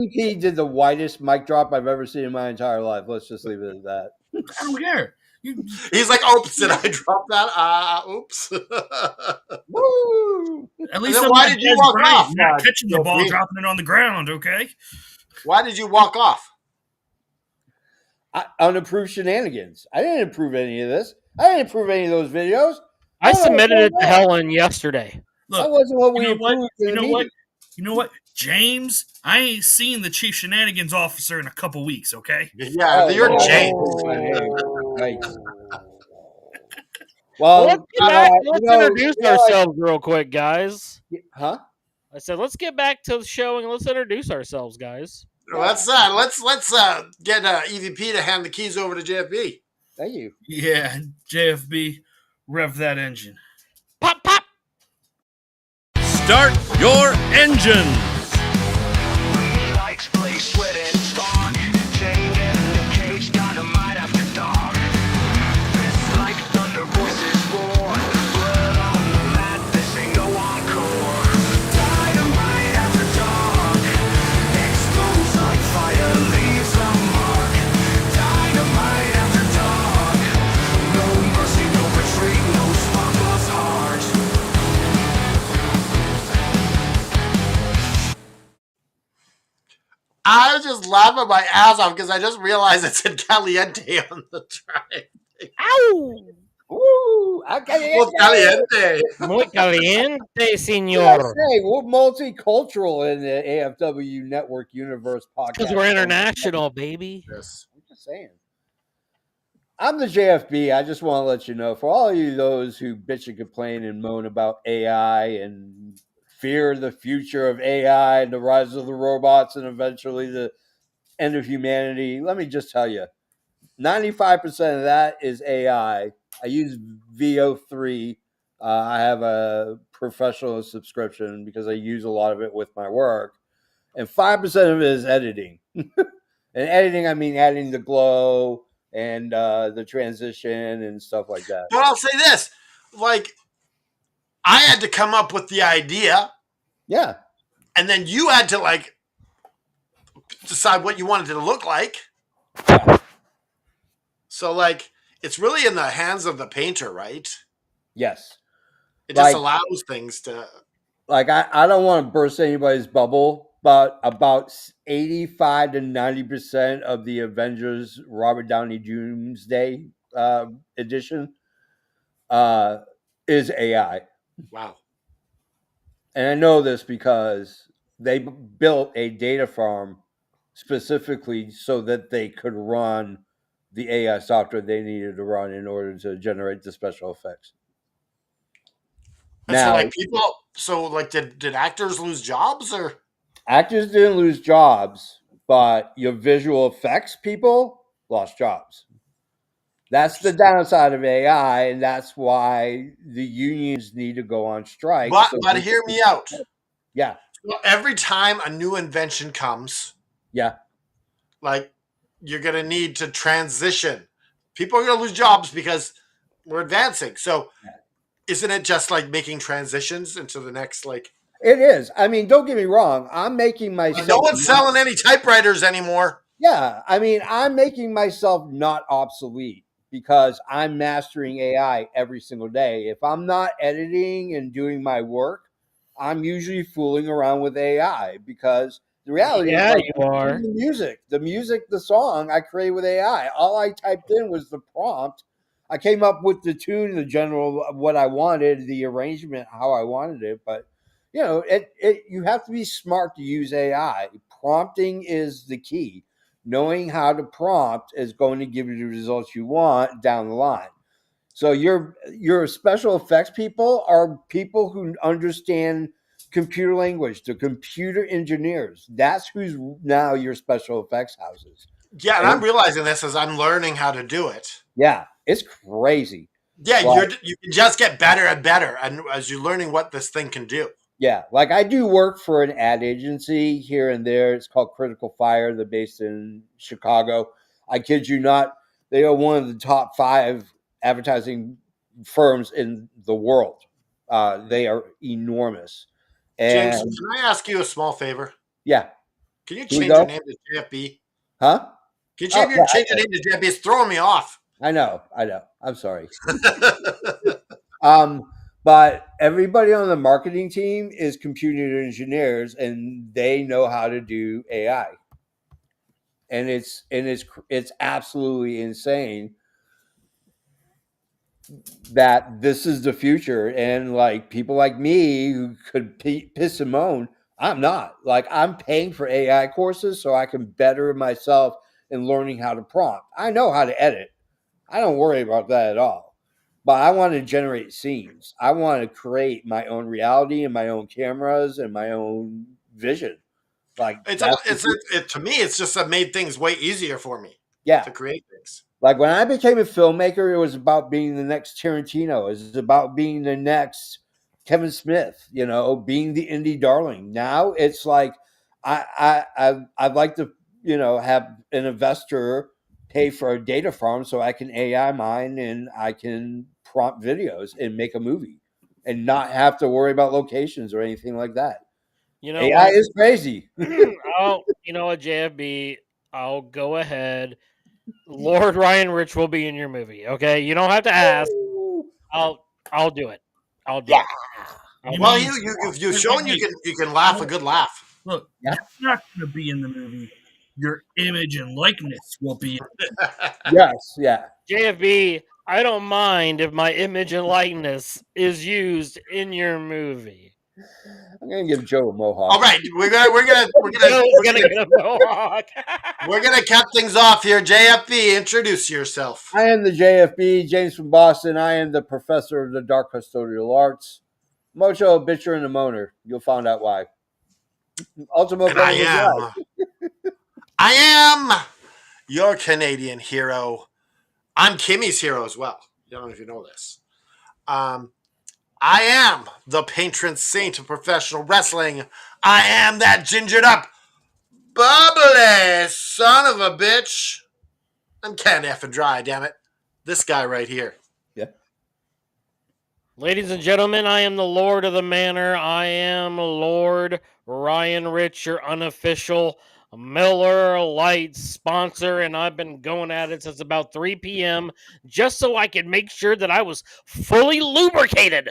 think he did the widest mic drop I've ever seen in my entire life. Let's just leave it at that. I don't care. He's like, oops, did I drop that? Oops. Woo! At least why did you walk off? Not catching the ball, JFB? dropping it on the ground, okay? Why did you walk off? Unapproved shenanigans. I didn't approve any of this. I didn't approve any of those videos. I submitted it to Helen yesterday. Look, that wasn't what we you know what? approved. You know what? You know what? James, I ain't seen the chief shenanigans officer in a couple weeks, okay? Yeah, you're James. Right. Well, let's introduce ourselves real quick, guys. Huh? I said, let's get back to the show and let's introduce ourselves, guys. Let's get EVP to hand the keys over to JFB. Thank you. Yeah, JFB, rev that engine. Pop, pop. Start your engines. I was just laughing my ass off because I just realized it said caliente on the drive. Ow! Ooh, caliente. Muy caliente, senor. We're multicultural in the AFW Network Universe podcast. Because we're international, baby. Yes. I'm just saying. I'm the JFB. I just want to let you know, for all of you those who bitch and complain and moan about AI and fear the future of AI and the rise of the robots and eventually the end of humanity, let me just tell you, 95% of that is AI. I use VO3. I have a professional subscription because I use a lot of it with my work. And 5% of it is editing. And editing, I mean adding the glow and the transition and stuff like that. But I'll say this. Like, I had to come up with the idea. Yeah. And then you had to, like, decide what you wanted it to look like. Yeah. So, like, it's really in the hands of the painter, right? Yes. It just allows things to... Like, I don't want to burst anybody's bubble, but about 85 to 90% of the Avengers Robert Downey Doomsday edition is AI. Wow. And I know this because they built a data farm specifically so that they could run the AI software they needed to run in order to generate the special effects. And now, so like did actors lose jobs or? Actors didn't lose jobs, but your visual effects people lost jobs. That's the downside of AI, and that's why the unions need to go on strike. But hear me out. Yeah. So every time a new invention comes, yeah, like you're gonna need to transition. People are gonna lose jobs because we're advancing. So isn't it just like making transitions into the next like? It is. I mean, don't get me wrong. I'm making myself. No one's selling any typewriters anymore. Yeah, I mean, I'm making myself not obsolete because I'm mastering AI every single day. If I'm not editing and doing my work, I'm usually fooling around with AI because the reality is, like, you are. The song I created with AI. All I typed in was the prompt. I came up with the tune, the general of what I wanted, the arrangement, how I wanted it. But you know, you have to be smart to use AI. Prompting is the key. Knowing how to prompt is going to give you the results you want down the line. So your special effects people are people who understand computer language, the computer engineers. That's who's now your special effects houses. Yeah, and I'm realizing this as I'm learning how to do it. Yeah, it's crazy. Yeah, you can just get better and better, and as you're learning what this thing can do. Yeah, like I do work for an ad agency here and there. It's called Critical Fire. They're based in Chicago. I kid you not. They are one of the top 5 advertising firms in the world. They are enormous. And James, can I ask you a small favor? Yeah. Can you Here we change your go. name to JFB? Huh? Can you Oh, change, yeah, change your name to JFB? It's throwing me off. I know. I'm sorry. But everybody on the marketing team is computer engineers, and they know how to do AI. And it's absolutely insane that this is the future. And like people like me who could piss and moan, I'm not. Like I'm paying for AI courses so I can better myself in learning how to prompt. I know how to edit. I don't worry about that at all. But I want to generate scenes. I want to create my own reality and my own cameras and my own vision. Like To me, it's just made things way easier for me yeah. to create things. Like when I became a filmmaker, it was about being the next Tarantino. It was about being the next Kevin Smith, being the indie darling. Now it's like I'd like to, have an investor pay for a data farm so I can AI mine and I can prompt videos and make a movie and not have to worry about locations or anything like that. You know AI what? is crazy. You know what, JFB? I'll go ahead. Lord Ryan Rich will be in your movie. Okay, you don't have to ask. I'll do it. I'll do it. Well, you've shown you can laugh a good laugh. Look, Yeah. you're not going to be in the movie. Your image and likeness will be in it. Yes, yeah. JFB, I don't mind if my image and likeness is used in your movie. I'm gonna give Joe a mohawk. All right, we're gonna get a mohawk. we're gonna cap things off here. JFB, introduce yourself. I am the JFB, James from Boston. I am the professor of the dark custodial arts. Mocho, a bitcher, and a moaner. You'll find out why. Ultimo And I am your Canadian hero. I'm Kimmy's hero as well. I don't know if you know this. I am the patron saint of professional wrestling. I am that gingered up, bubbly son of a bitch. I'm can't effing dry, damn it. This guy right here. Yeah. Ladies and gentlemen, I am the Lord of the Manor. I am Lord Ryan Rich, your unofficial Miller Lite sponsor, and I've been going at it since about 3 p.m. just so I could make sure that I was fully lubricated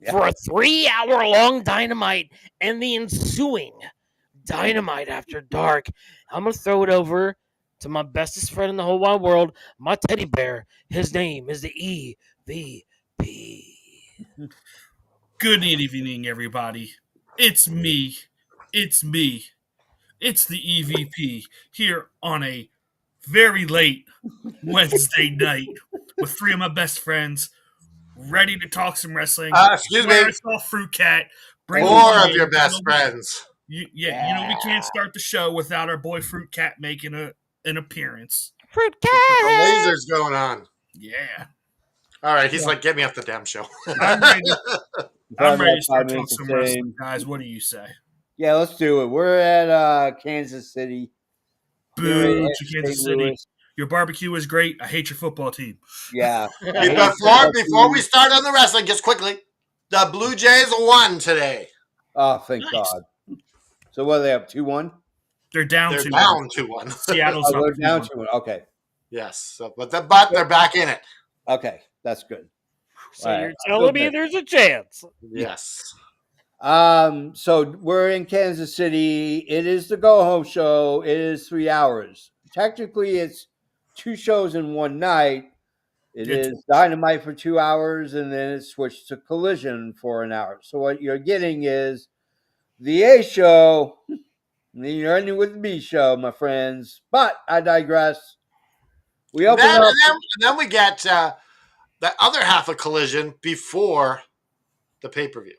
for a 3-hour-long Dynamite and the ensuing Dynamite After Dark. I'm going to throw it over to my bestest friend in the whole wide world, my teddy bear. His name is the EVP. Good evening, everybody. It's me. It's the EVP here on a very late Wednesday night with 3 of my best friends, ready to talk some wrestling. Excuse me. I saw Fruit Cat. 4 of your best friends. We can't start the show without our boy Fruit Cat making an appearance. Fruit The Cat! lasers going on. Yeah. All right, he's like, get me off the damn show. I'm ready to start talking some wrestling, guys. What do you say? Yeah, let's do it. We're at Kansas City. Boo to Kansas City. Your barbecue is great. I hate your football team. Yeah. Before we start on the wrestling, just quickly, the Blue Jays won today. Oh, thank God. So what are they up 2-1? They're down 2-1. They're down 2-1. Seattle's they're down 2-1. Okay. Yes, so, but they're back in it. Okay, that's good. So you're telling me there's a chance? Yes. So we're in Kansas City. It is the go home show. It is 3 hours. Technically, it's 2 shows in one night. It is Dynamite for 2 hours, and then it switched to Collision for an hour. So what you're getting is the A show. You're ending with the B show, my friends. But I digress. We open up. And then we get the other half of Collision before the pay-per-view.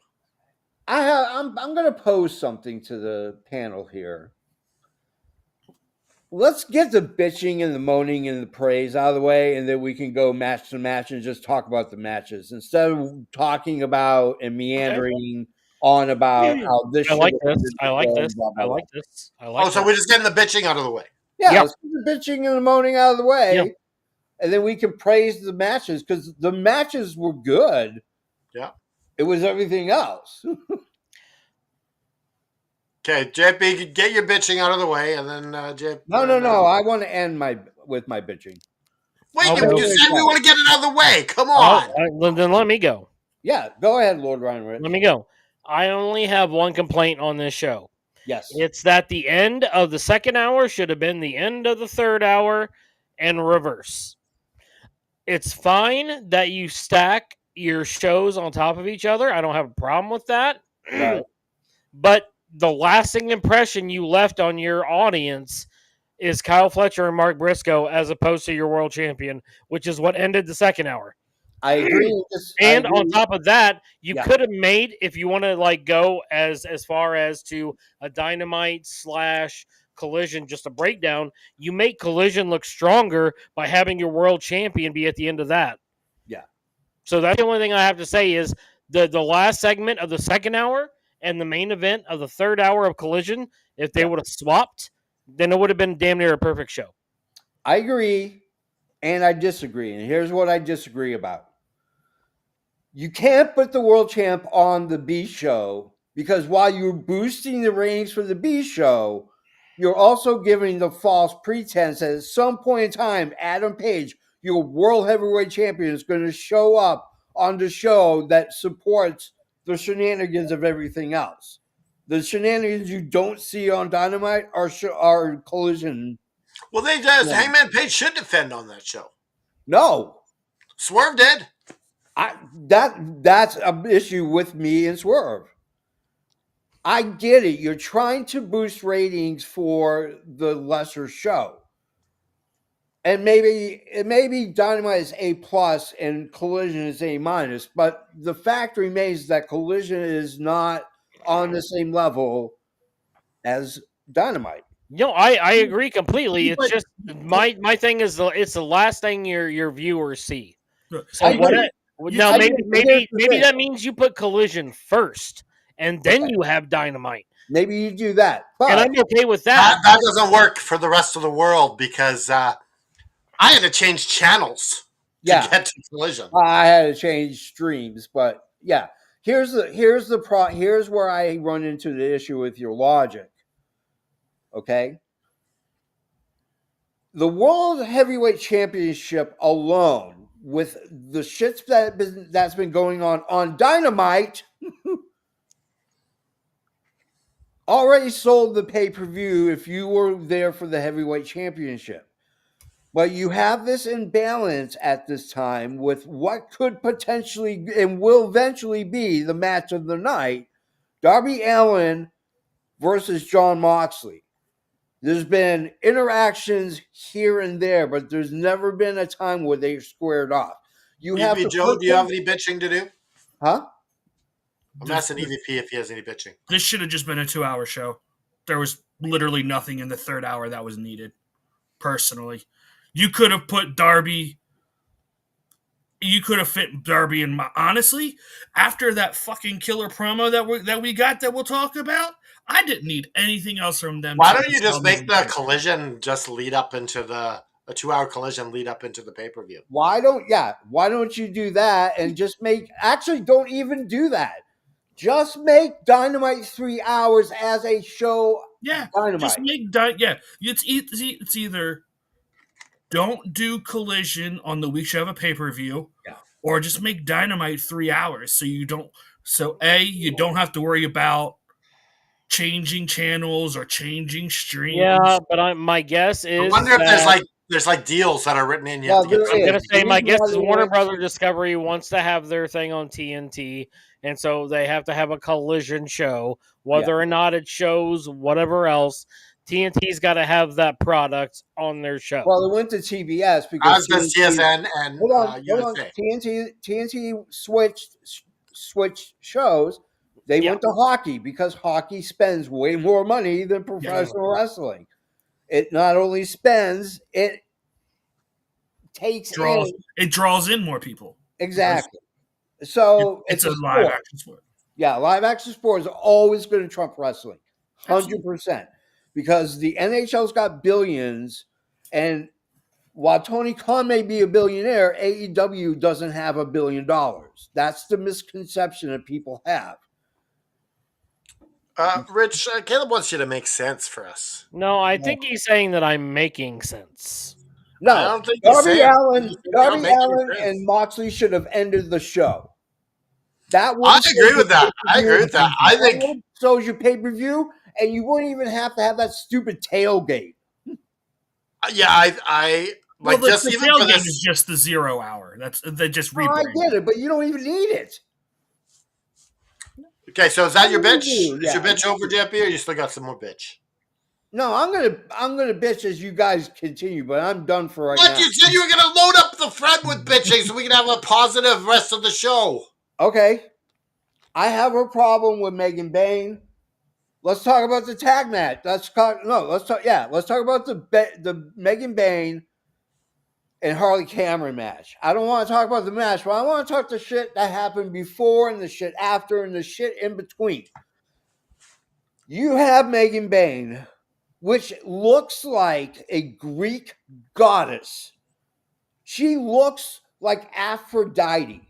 I'm going to pose something to the panel here. Let's get the bitching and the moaning and the praise out of the way, and then we can go match to match and just talk about the matches instead of talking about and meandering on about how this. I like this. I like this. I like this. I like. So we're just getting the bitching out of the way. Yeah, let's get the bitching and the moaning out of the way, and then we can praise the matches because the matches were good. Yeah, it was everything else. Okay, JP, get your bitching out of the way, and then JP. No. I want to end with my bitching. Wait, I'll you go. said we want to get it out of the way. Come Oh, on. then let me go. Yeah, go ahead, Lord Ryan Rich. Let me go. I only have one complaint on this show. Yes. It's that the end of the second hour should have been the end of the third hour and reverse. It's fine that you stack your shows on top of each other. I don't have a problem with that. Right. But the lasting impression you left on your audience is Kyle Fletcher and Mark Briscoe as opposed to your world champion, which is what ended the second hour. I agree. And on top of that, you Yeah. could have made, if you want to like go as far as to a Dynamite / Collision, just a breakdown, you make Collision look stronger by having your world champion be at the end of that. Yeah. So that's the only thing I have to say is the last segment of the second hour and the main event of the third hour of Collision, if they would have swapped, then it would have been damn near a perfect show. I agree and I disagree. And here's what I disagree about. You can't put the world champ on the B show because while you're boosting the ratings for the B show, you're also giving the false pretense that at some point in time, Adam Page, your world heavyweight champion, is going to show up on the show that supports the shenanigans of everything else. The shenanigans you don't see on Dynamite are Collision. Well, they just Hangman Page should defend on that show. No. Swerve did. That's an issue with me and Swerve. I get it. You're trying to boost ratings for the lesser show. And maybe Dynamite is A+ and Collision is A-, but the fact remains that Collision is not on the same level as Dynamite. No, I agree completely. It's just my thing is it's the last thing your viewers see. So now maybe that means you put Collision first and then you have Dynamite. Maybe you do that, but and I'm okay with that. That doesn't work for the rest of the world because I had to change channels to get to Collision. I had to change streams, but yeah. Here's where I run into the issue with your logic. Okay? The World Heavyweight Championship alone, with the shits that's been going on Dynamite, already sold the pay-per-view if you were there for the Heavyweight Championship. But you have this imbalance at this time with what could potentially and will eventually be the match of the night, Darby Allin versus Jon Moxley. There's been interactions here and there, but there's never been a time where they squared off. EVP Joe, do you have any bitching to do? Huh? I'm asking EVP if he has any bitching. This should have just been a 2-hour show. There was literally nothing in the third hour that was needed, personally. You could have put Darby. You could have fit Darby in. Honestly, after that fucking killer promo that we got that we'll talk about, I didn't need anything else from them. Why don't you just make the collision just lead up into a 2-hour collision lead up into the pay-per-view? Why don't you do that and just don't even do that. Just make Dynamite 3 hours as a show. Yeah, Dynamite. Just make it's either don't do Collision on the week you have a pay-per-view, or just make Dynamite 3 hours so you don't. So you don't have to worry about changing channels or changing streams. Yeah, but my guess is. I wonder if there's deals that are written in. I'm gonna say my guess is Warner Brothers Discovery wants to have their thing on TNT, and so they have to have a Collision show, whether or not it shows whatever else. TNT's got to have that product on their show. Well, it went to TBS because CSN and hold on. TNT switched shows. They went to hockey because hockey spends way more money than professional wrestling. It not only spends, it draws in more people. Exactly. So it's a live action sport. Yeah, live action sport is always going to trump wrestling, 100%. Because the NHL's got billions, and while Tony Khan may be a billionaire, AEW doesn't have $1 billion. That's the misconception that people have. Rich, Caleb wants you to make sense for us. No, I think he's saying that I'm making sense. I No, don't think he's Darby saying Allen, he's not Darby making Allen, sense. and Moxley should have ended the show. That would I have agree with that. I agree with that. I think shows your pay per view, and you wouldn't even have to have that stupid tailgate. yeah, I Well, like just the even for tailgate this. is just the 0 hour. They just Oh, I rebranded. get it, but you don't even need it. Okay, so is that your bitch? do, Is your yeah. bitch over, JP, or you still got some more bitch? No, I'm gonna bitch as you guys continue, but I'm done for right But now. you said you were gonna load up the thread with bitching so we can have a positive rest of the show. Okay, I have a problem with Megan Bain. Let's talk about the tag match. Let's talk about the Megan Bain and Harley Cameron match. I don't want to talk about the match, but I want to talk the shit that happened before and the shit after and the shit in between. You have Megan Bain, which looks like a Greek goddess. She looks like Aphrodite.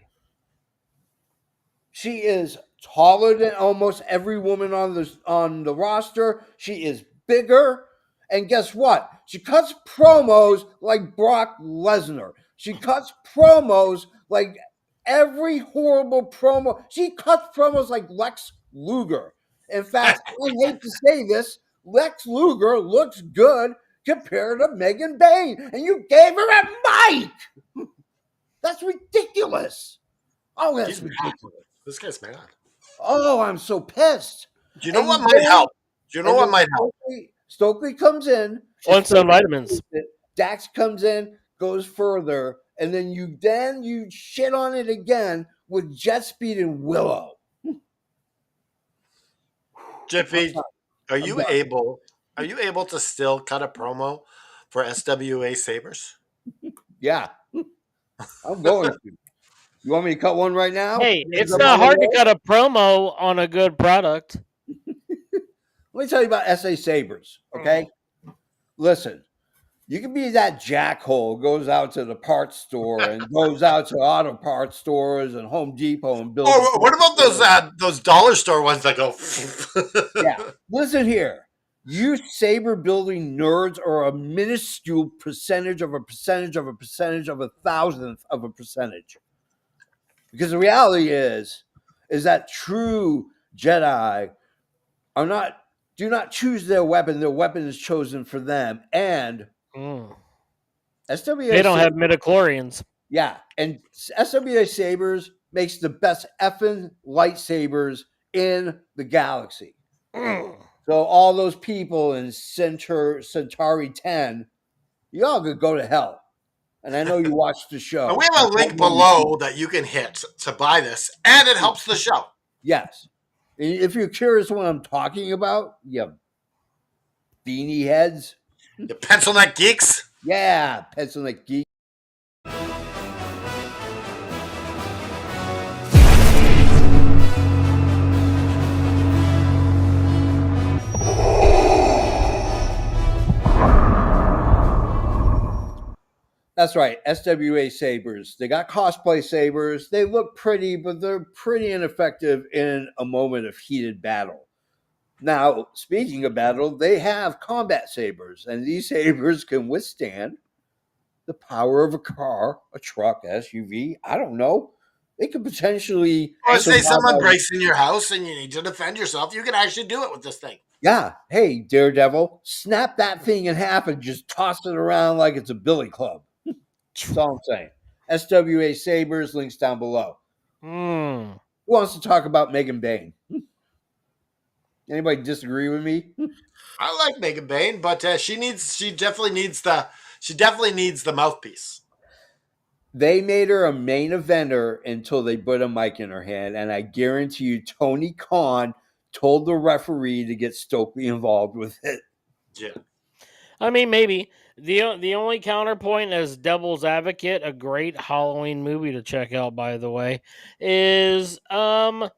She is taller than almost every woman on the roster. She is bigger. And guess what? She cuts promos like Brock Lesnar. She cuts promos like every horrible promo. She cuts promos like Lex Luger. In fact, I hate to say this, Lex Luger looks good compared to Megan Bain. And you gave her a mic. That's ridiculous. Oh, that's He's mad. ridiculous. This guy's mad. Oh, I'm so pissed. Do you know And what then- might help? Do you know and what then might help? Stokely comes in. Want some vitamins? Dax comes in, goes further, and then you shit on it again with Jet Speed and Willow. Jiffy, are you done. able to still cut a promo for SWA Sabres? Yeah, I'm going to. You want me to cut one right now? Hey, Because it's I'm not on the hard to roll? cut a promo on a good product. Let me tell you about SA Sabres, okay? Listen, you can be that jackhole goes out to the parts store and goes out to auto parts stores and Home Depot and builds. Oh, what about those dollar store ones that go? Yeah. Listen here. You saber building nerds are a minuscule percentage of a percentage of a percentage of a thousandth of a percentage. Because the reality is that true Jedi do not choose their weapon. Their weapon is chosen for them. And SWA They don't have midichlorians. Yeah, and SWA Sabres makes the best effing lightsabers in the galaxy. So all those people in Centauri 10, you all could go to hell. And I know you watched the show. And we have a link below that you can hit to buy this, and it helps the show. Yes. If you're curious what I'm talking about, you beanie heads. The pencil neck geeks. Yeah, pencil neck geek. That's right, SWA Sabres. They got cosplay sabers. They look pretty, but they're pretty ineffective in a moment of heated battle. Now, speaking of battle, they have combat sabers, and these sabers can withstand the power of a car, a truck, SUV. I don't know. They could potentially. Or say someone survive- breaks in your house and you need to defend yourself. You can actually do it with this thing. Yeah. Hey, Daredevil, snap that thing in half and just toss it around like it's a billy club. That's all I'm saying. SWA Sabres, links down below. Who wants to talk about Megan Bain? Anybody disagree with me? I like Megan Bain, but she definitely needs the mouthpiece. They made her a main eventer until they put a mic in her hand, and I guarantee you Tony Khan told the referee to get Stokely involved with it. Yeah. I mean, maybe. The only counterpoint as Devil's Advocate, a great Halloween movie to check out, by the way, is Devil's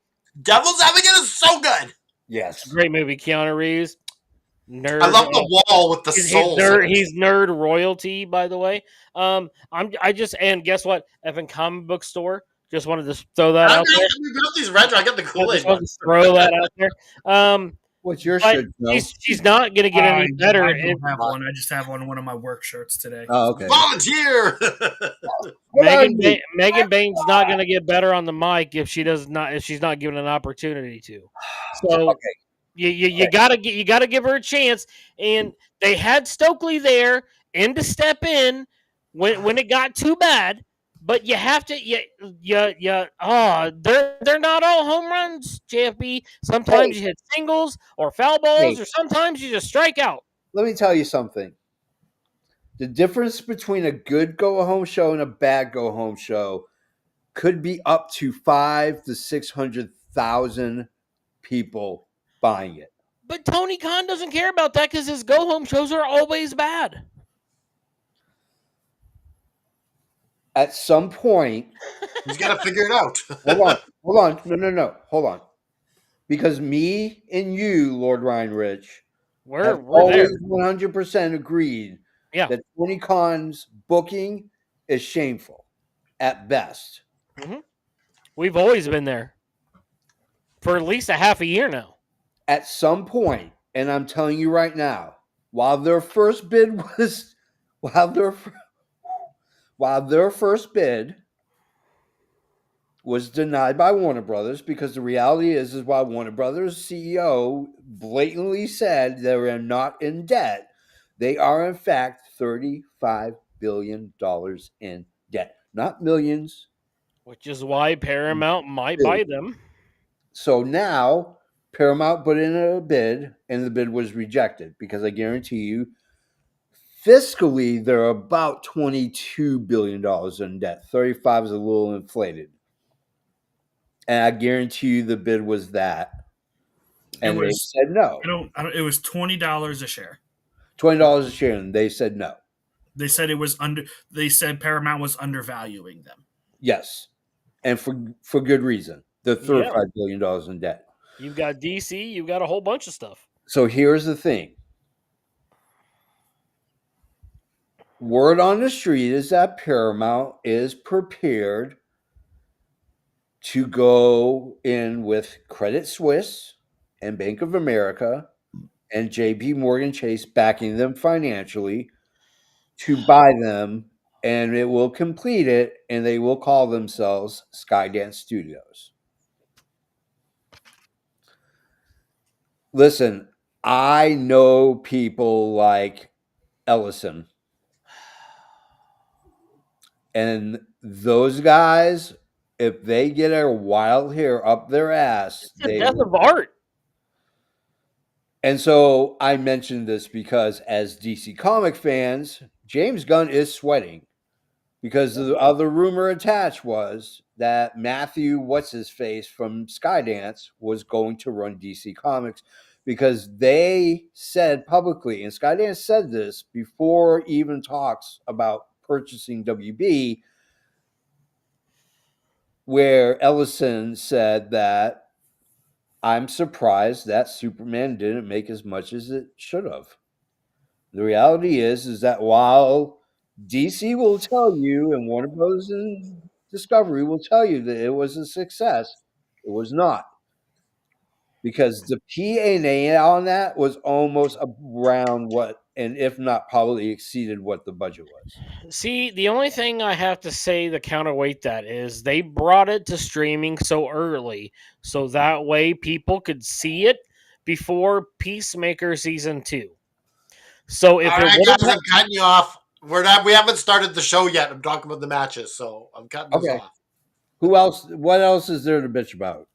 Advocate is so good. Yes. great movie. Keanu Reeves, nerd. I love the wall with the souls. He's nerd royalty, by the way. And guess what? Evan Comic Book Store Just wanted to throw that out there. We got these retro. I got the I Kool-Aid just wanted ones. to throw that out there. What's your But shirt, Joe? she's not going to get any better. I don't have one. I just have one of my work shirts today. Oh, okay. Volunteer. Megan Bain's not going to get better on the mic if she's not given an opportunity to. So Okay. you gotta give her a chance. And they had Stokely there and to step in when it got too bad. But you have to they're not all home runs, JFB. Sometimes you hit singles or foul balls, or sometimes you just strike out. Let me tell you something. The difference between a good go-home show and a bad go-home show could be up to 500,000 to 600,000 people buying it. But Tony Khan doesn't care about that because his go-home shows are always bad. At some point, He's got to figure it out. hold on. No. Hold on. Because me and you, Lord Ryan Rich, We're always there. 100% agreed that Tony Khan's booking is shameful at best. Mm-hmm. We've always been there for at least a half a year now. At some point, and I'm telling you right now, while their first bid was denied by Warner Brothers, because the reality is why Warner Brothers CEO blatantly said they are not in debt. They are in fact $35 billion in debt, not millions. Which is why Paramount might buy them. So now Paramount put in a bid, and the bid was rejected because I guarantee you, fiscally, they're about $22 billion in debt. 35 is a little inflated. And I guarantee you the bid was that. And they said no. It was $20 a share. $20 a share, and they said no. They said They said Paramount was undervaluing them. Yes, and for good reason. They're $35 billion in debt. You've got DC. You've got a whole bunch of stuff. So here's the thing. Word on the street is that Paramount is prepared to go in with Credit Suisse and Bank of America and JP Morgan Chase backing them financially to buy them, and it will complete it, and they will call themselves Skydance Studios. Listen, I know people like Ellison, and those guys, if they get a wild hair up their ass, it's the death of art. And so I mentioned this because as DC comic fans, James Gunn is sweating because the other rumor attached was that Matthew What's-His-Face from Skydance was going to run DC Comics, because they said publicly, and Skydance said this before even talks about purchasing WB, where Ellison said that, I'm surprised that Superman didn't make as much as it should have. The reality is that while DC will tell you, and Warner Bros. And Discovery will tell you that it was a success, it was not. Because the P&A on that was almost around what, and if not probably exceeded what the budget was. See, the only thing I have to say to counterweight that is they brought it to streaming so early, so that way people could see it before Peacemaker Season 2. So if all right, guys, I'm cutting you off. We haven't started the show yet. I'm talking about the matches, so I'm cutting this off. Who else? What else is there to bitch about?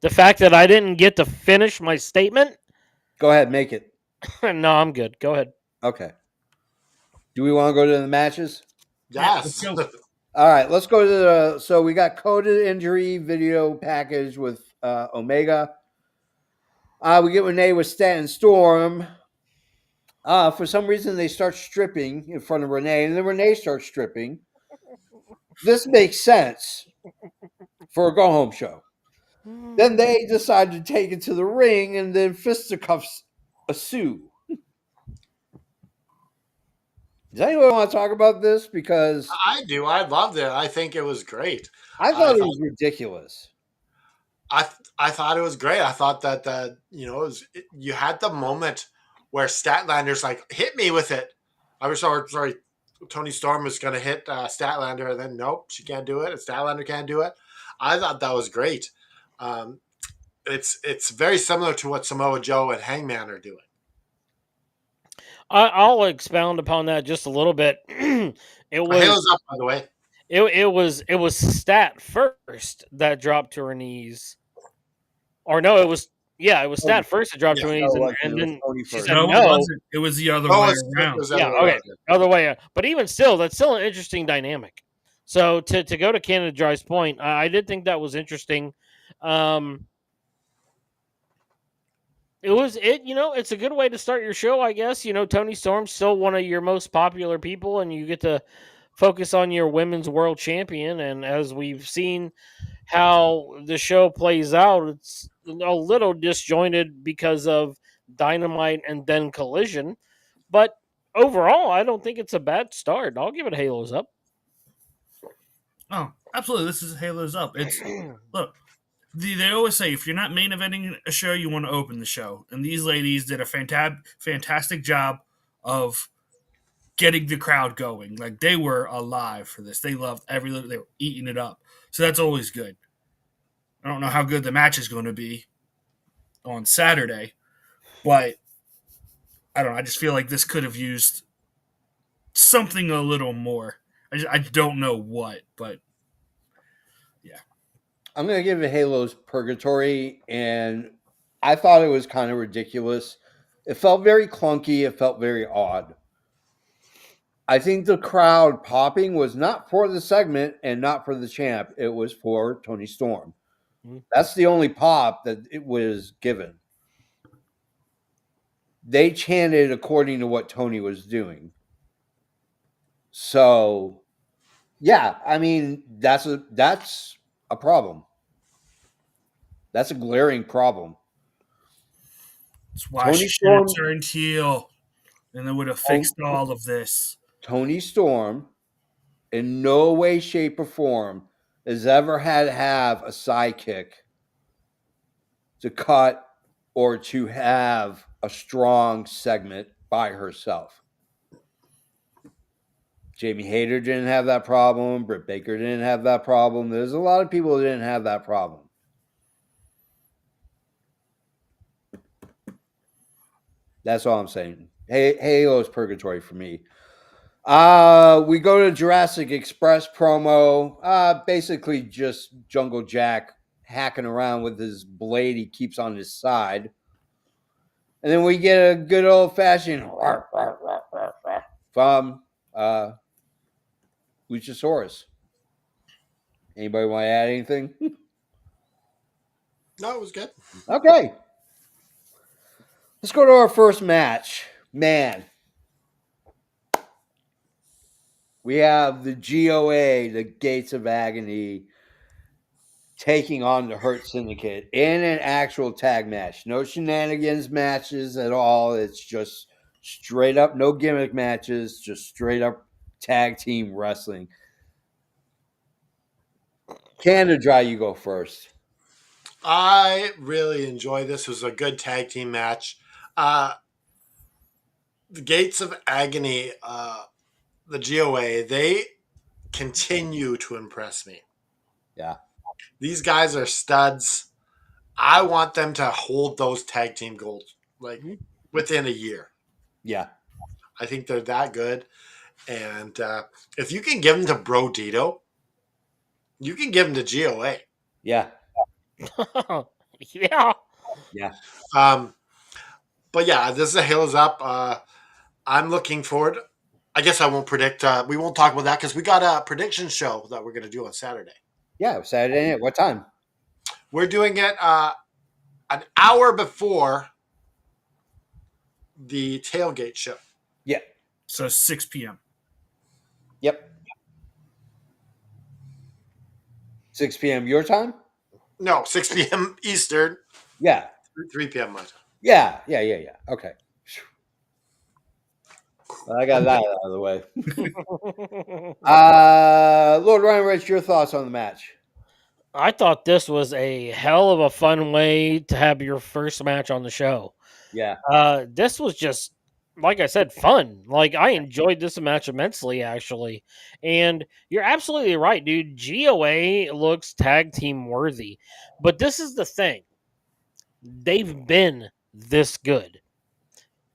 The fact that I didn't get to finish my statement? Go ahead, make it. No, I'm good. Go ahead. Okay. Do we want to go to the matches? Yes. Yeah, all right, let's go to so we got coded injury video package with Omega. We get Renee with Stanton Storm. For some reason, they start stripping in front of Renee, and then Renee starts stripping. This makes sense for a go-home show. Then they decide to take it to the ring, and then fisticuffs ensue. Does anyone want to talk about this? Because I do. I loved it. I think it was great. I I thought it thought was ridiculous. I thought it was great. I thought that you had the moment where Statlander's like, hit me with it. I was sorry. Tony Storm was going to hit Statlander, and then nope, she can't do it. And Statlander can't do it. I thought that was great. It's very similar to what Samoa Joe and Hangman are doing. I'll expound upon that just a little bit. Halo's up, by the way. It was Stat first that dropped to her knees, or no, it was Stat first that dropped to her knees, and then she said No, no. it wasn't. It was the other way around. Other way. But even still, that's still an interesting dynamic. So to go to Canada Dry's point, I did think that was interesting. It's a good way to start your show, I guess. Tony Storm's still one of your most popular people, and you get to focus on your women's world champion. And as we've seen how the show plays out, it's a little disjointed because of Dynamite and then Collision. But overall, I don't think it's a bad start. I'll give it Halo's up. Oh, absolutely. This is Halo's up. It's look. They always say if you're not main eventing a show, you want to open the show. And these ladies did a fantastic job of getting the crowd going. Like, they were alive for this. They loved every little. They were eating it up. So that's always good. I don't know how good the match is going to be on Saturday, but I don't know. I just feel like this could have used something a little more. I don't know what, but yeah. I'm going to give it Halo's Purgatory, and I thought it was kind of ridiculous. It felt very clunky. It felt very odd. I think the crowd popping was not for the segment and not for the champ. It was for Tony Storm. Mm-hmm. That's the only pop that it was given. They chanted according to what Tony was doing. So, yeah, I mean, that's a problem. That's a glaring problem. That's why she should have turned heel, and they would have fixed all of this. Tony Storm, in no way, shape, or form, has ever had to have a sidekick to cut or to have a strong segment by herself. Jamie Hayter didn't have that problem. Britt Baker didn't have that problem. There's a lot of people who didn't have that problem. That's all I'm saying. Halo's Purgatory for me. We go to Jurassic Express promo. Basically just Jungle Jack hacking around with his blade he keeps on his side. And then we get a good old-fashioned from Luchasaurus. Anybody want to add anything? No, it was good. Okay. Let's go to our first match. Man. We have the GOA, the Gates of Agony, taking on the Hurt Syndicate in an actual tag match. No shenanigans matches at all. It's just straight up, no gimmick matches, just straight up tag team wrestling. Canada Dry, you go first. I really enjoyed this. It was a good tag team match. The Gates of Agony, the GOA, they continue to impress me. Yeah. These guys are studs. I want them to hold those tag team goals within a year. Yeah. I think they're that good. And if you can give them to Bro Dito, you can give them to GOA. Yeah. Yeah. Yeah. But yeah, this is a Halo's Up. I'm looking forward. I guess I won't predict. We won't talk about that because we got a prediction show that we're going to do on Saturday. Yeah, Saturday night. What time? We're doing it an hour before the tailgate show. Yeah. So 6 p.m. Yep. 6 p.m. your time? No, 6 p.m. Eastern. Yeah. 3 p.m. my time. Yeah. Okay. I got that out of the way. Lord Ryan Rich, your thoughts on the match? I thought this was a hell of a fun way to have your first match on the show. Yeah. This was just, like I said, fun. Like, I enjoyed this match immensely, actually. And you're absolutely right, dude. GOA looks tag team worthy. But this is the thing, they've been this good.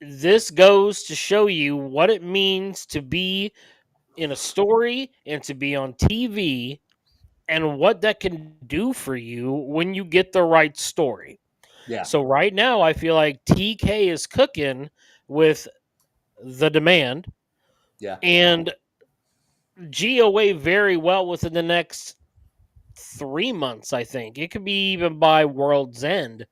This goes to show you what it means to be in a story and to be on TV and what that can do for you when you get the right story. Yeah. So right now I feel like TK is cooking with the demand Yeah. and GOA very well within the next 3 months, I think. It could be even by World's End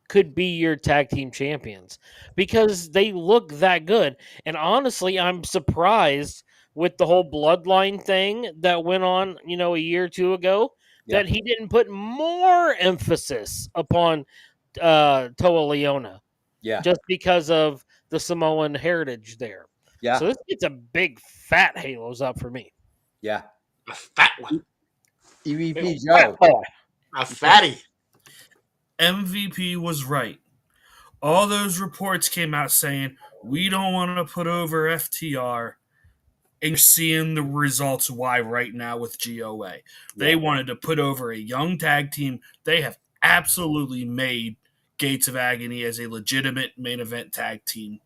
could be your tag team champions because they look that good. And honestly, I'm surprised with the whole bloodline thing that went on, a year or two ago, Yeah. that he didn't put more emphasis upon Toa Leona Yeah. just because of the Samoan heritage there. Yeah. So this gets a big fat halos up for me. Yeah. A fat one. EVP Fat Joe. boy. A fatty. MVP was right. All those reports came out saying we don't want to put over FTR, and you're seeing the results why right now with GOA. They wanted to put over a young tag team. They have absolutely made Gates of Agony as a legitimate main event tag team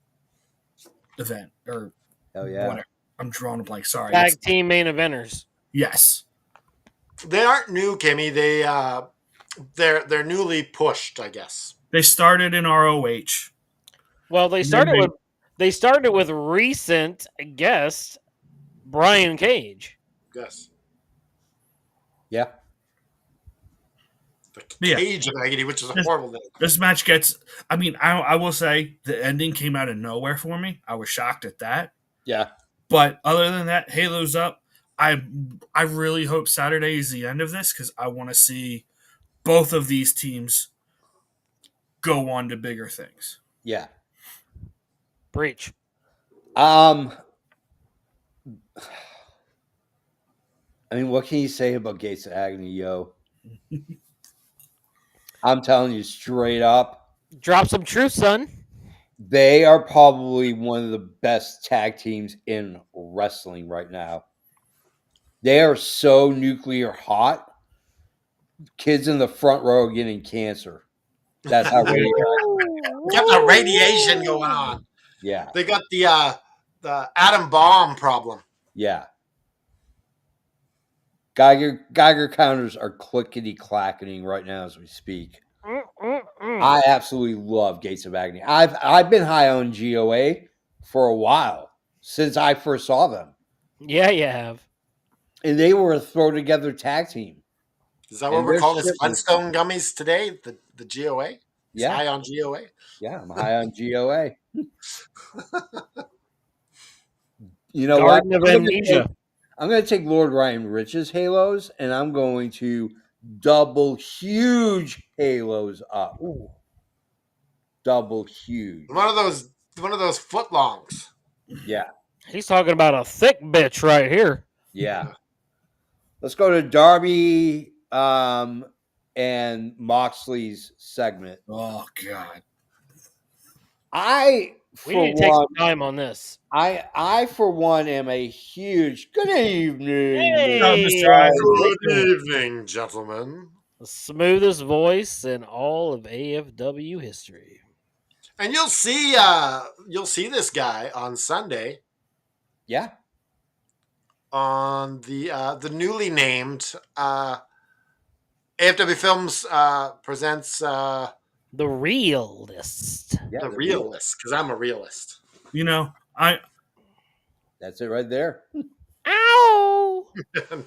event. Or Hell yeah. whatever. I'm drawing a blank. Sorry. Tag team main eventers. Yes. They aren't new, Kimmy. They're newly pushed, I guess. They started in ROH. Well, they started with recent guest Brian Cage. Yes. Yeah. The Yeah. Cage of Agony, which is a horrible name. This match gets. I mean, I will say the ending came out of nowhere for me. I was shocked at that. Yeah. But other than that, Halo's up. I really hope Saturday is the end of this because I want to see both of these teams go on to bigger things. Yeah. Breach. I mean, what can you say about Gates of Agony, yo? I'm telling you straight up, Drop some truth, son. they are probably one of the best tag teams in wrestling right now. They are so nuclear hot. Kids in the front row are getting cancer. That's how ready they are. Got the radiation going on. Yeah. They got the atom bomb problem. Yeah. Geiger counters are clickety clacketing right now as we speak. I absolutely love Gates of Agony. I've been high on GOA for a while since I first saw them, Yeah, you have. and they were a throw together tag team. Is that what And we're they're calling this shit- Flintstone gummies today? The GOA? It's Yeah, high on GOA? yeah, I'm high on GOA. You know what? Garden of Amnesia. I'm going to take Lord Ryan Rich's halos, and I'm going to double huge halos up. Ooh. Double huge. One of those footlongs. Yeah, He's talking about a thick bitch right here. yeah. Let's go to Darby and Moxley's segment. Oh God. We need to take some time on this. I for one am a huge good evening. Hey! Mr. Ryan. Good evening, gentlemen. The smoothest voice in all of AFW history. And you'll see this guy on Sunday Yeah, on the newly named AFW Films presents The Realist. yeah. The Realist, because I'm a realist. You know, That's it right there. Ow!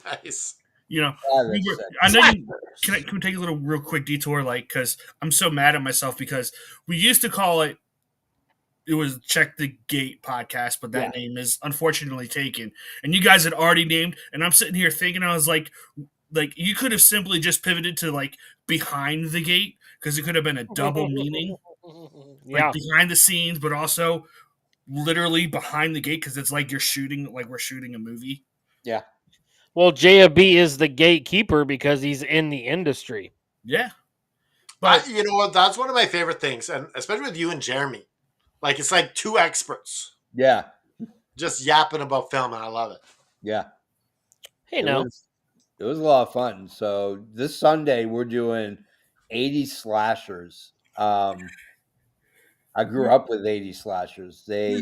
Nice. you know, Ah, we that's were, sick. I know you can we take a little real quick detour, like, because I'm so mad at myself because we used to call it was Check the Gate podcast, but that name is unfortunately taken. And you guys had already named, and I'm sitting here thinking, I was like you could have simply just pivoted to like Behind the Gate because it could have been a double meaning, Yeah. like behind the scenes, but also literally behind the gate because it's like we're shooting a movie. Yeah. Well, JFB is the gatekeeper because he's in the industry. Yeah, but You know what? That's one of my favorite things, and especially with you and Jeremy. Like, it's like two experts Yeah. just yapping about film, and I love it. Yeah. Hey, now. It was a lot of fun. So this Sunday we're doing 80 slashers. I grew up with 80 slashers. They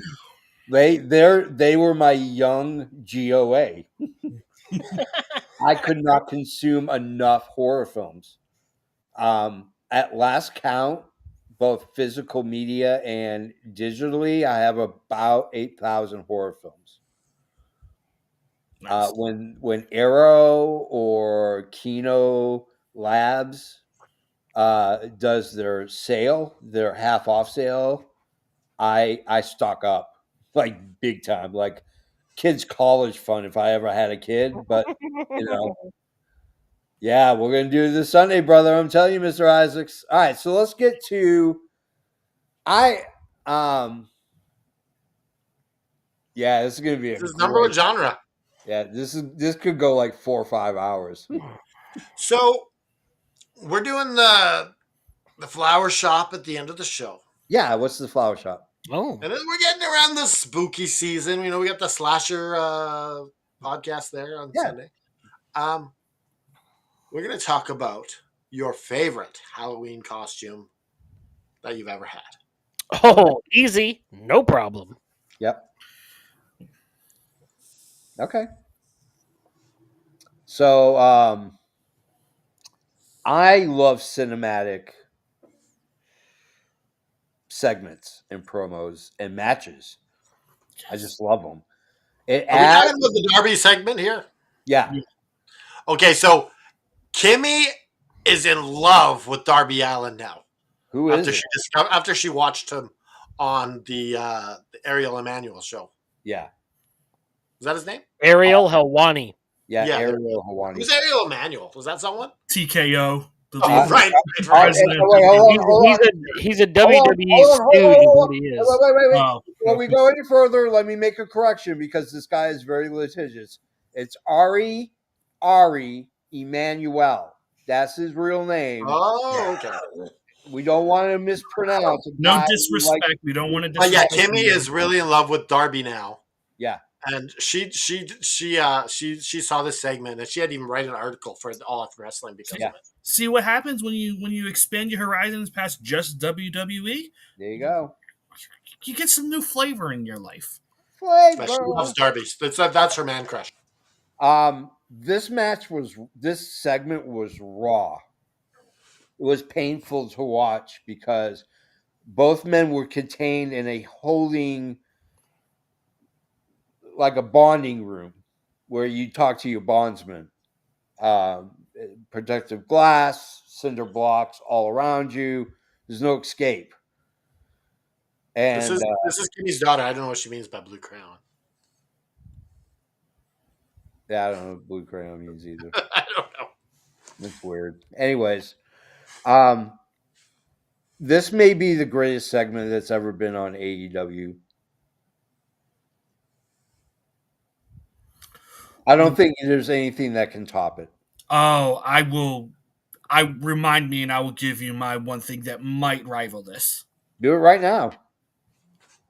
were my young GOA. I could not consume enough horror films. At last count, both physical media and digitally, I have about 8,000 horror films. nice. When Arrow or Kino Labs does their sale, their half off sale, I stock up like big time, like kids' college fund if I ever had a kid. But yeah, we're gonna do it this Sunday, brother. I'm telling you, Mr. Isaacs. All right, so let's get to yeah, this is gonna be This is number one genre. Yeah, this could go like 4 or 5 hours. So we're doing the flower shop at the end of the show. Yeah, what's the flower shop? Oh. And then we're getting around the spooky season. We got the slasher podcast there on Sunday. We're going to talk about your favorite Halloween costume that you've ever had. Oh, easy. No problem. Yep. Okay. So I love cinematic segments and promos and matches. I just love them. It Are we adds, talking about the Darby segment here? yeah, Okay, so Kimmy is in love with Darby Allin now. who is it? After she watched him on the Ariel Emanuel show. Yeah, Is that his name? Ariel Helwani. yeah, Yeah. Ariel Hawani. Who's Ariel Emanuel? Was that someone? TKO. The Oh, lead- right. President. Wait, hold on. He's a Hold WWE on, stooge, is hold what on. he is. Wait. Oh, Before we go any further, let me make a correction because this guy is very litigious. It's Ari Emanuel. That's his real name. Oh, okay. We don't want to mispronounce. no disrespect. We don't want to But yeah, disrespect. Kimmy is really in love with Darby now. Yeah. And she saw this segment and she had to even write an article for All After Wrestling because Yeah. of it. See what happens when you expand your horizons past just WWE? There you go. You get some new flavor in your life. But she loves Darby. That's her man crush. This segment was raw. It was painful to watch because both men were contained in a holding, like a bonding room where you talk to your bondsman. Protective glass, cinder blocks all around you. There's no escape. And This is Kimmy's daughter. I don't know what she means by blue crayon. yeah, I don't know what blue crayon means either. I don't know. It's weird. Anyways, this may be the greatest segment that's ever been on AEW. I don't think there's anything that can top it. Oh, I remind me, and I will give you my one thing that might rival this. Do it right now.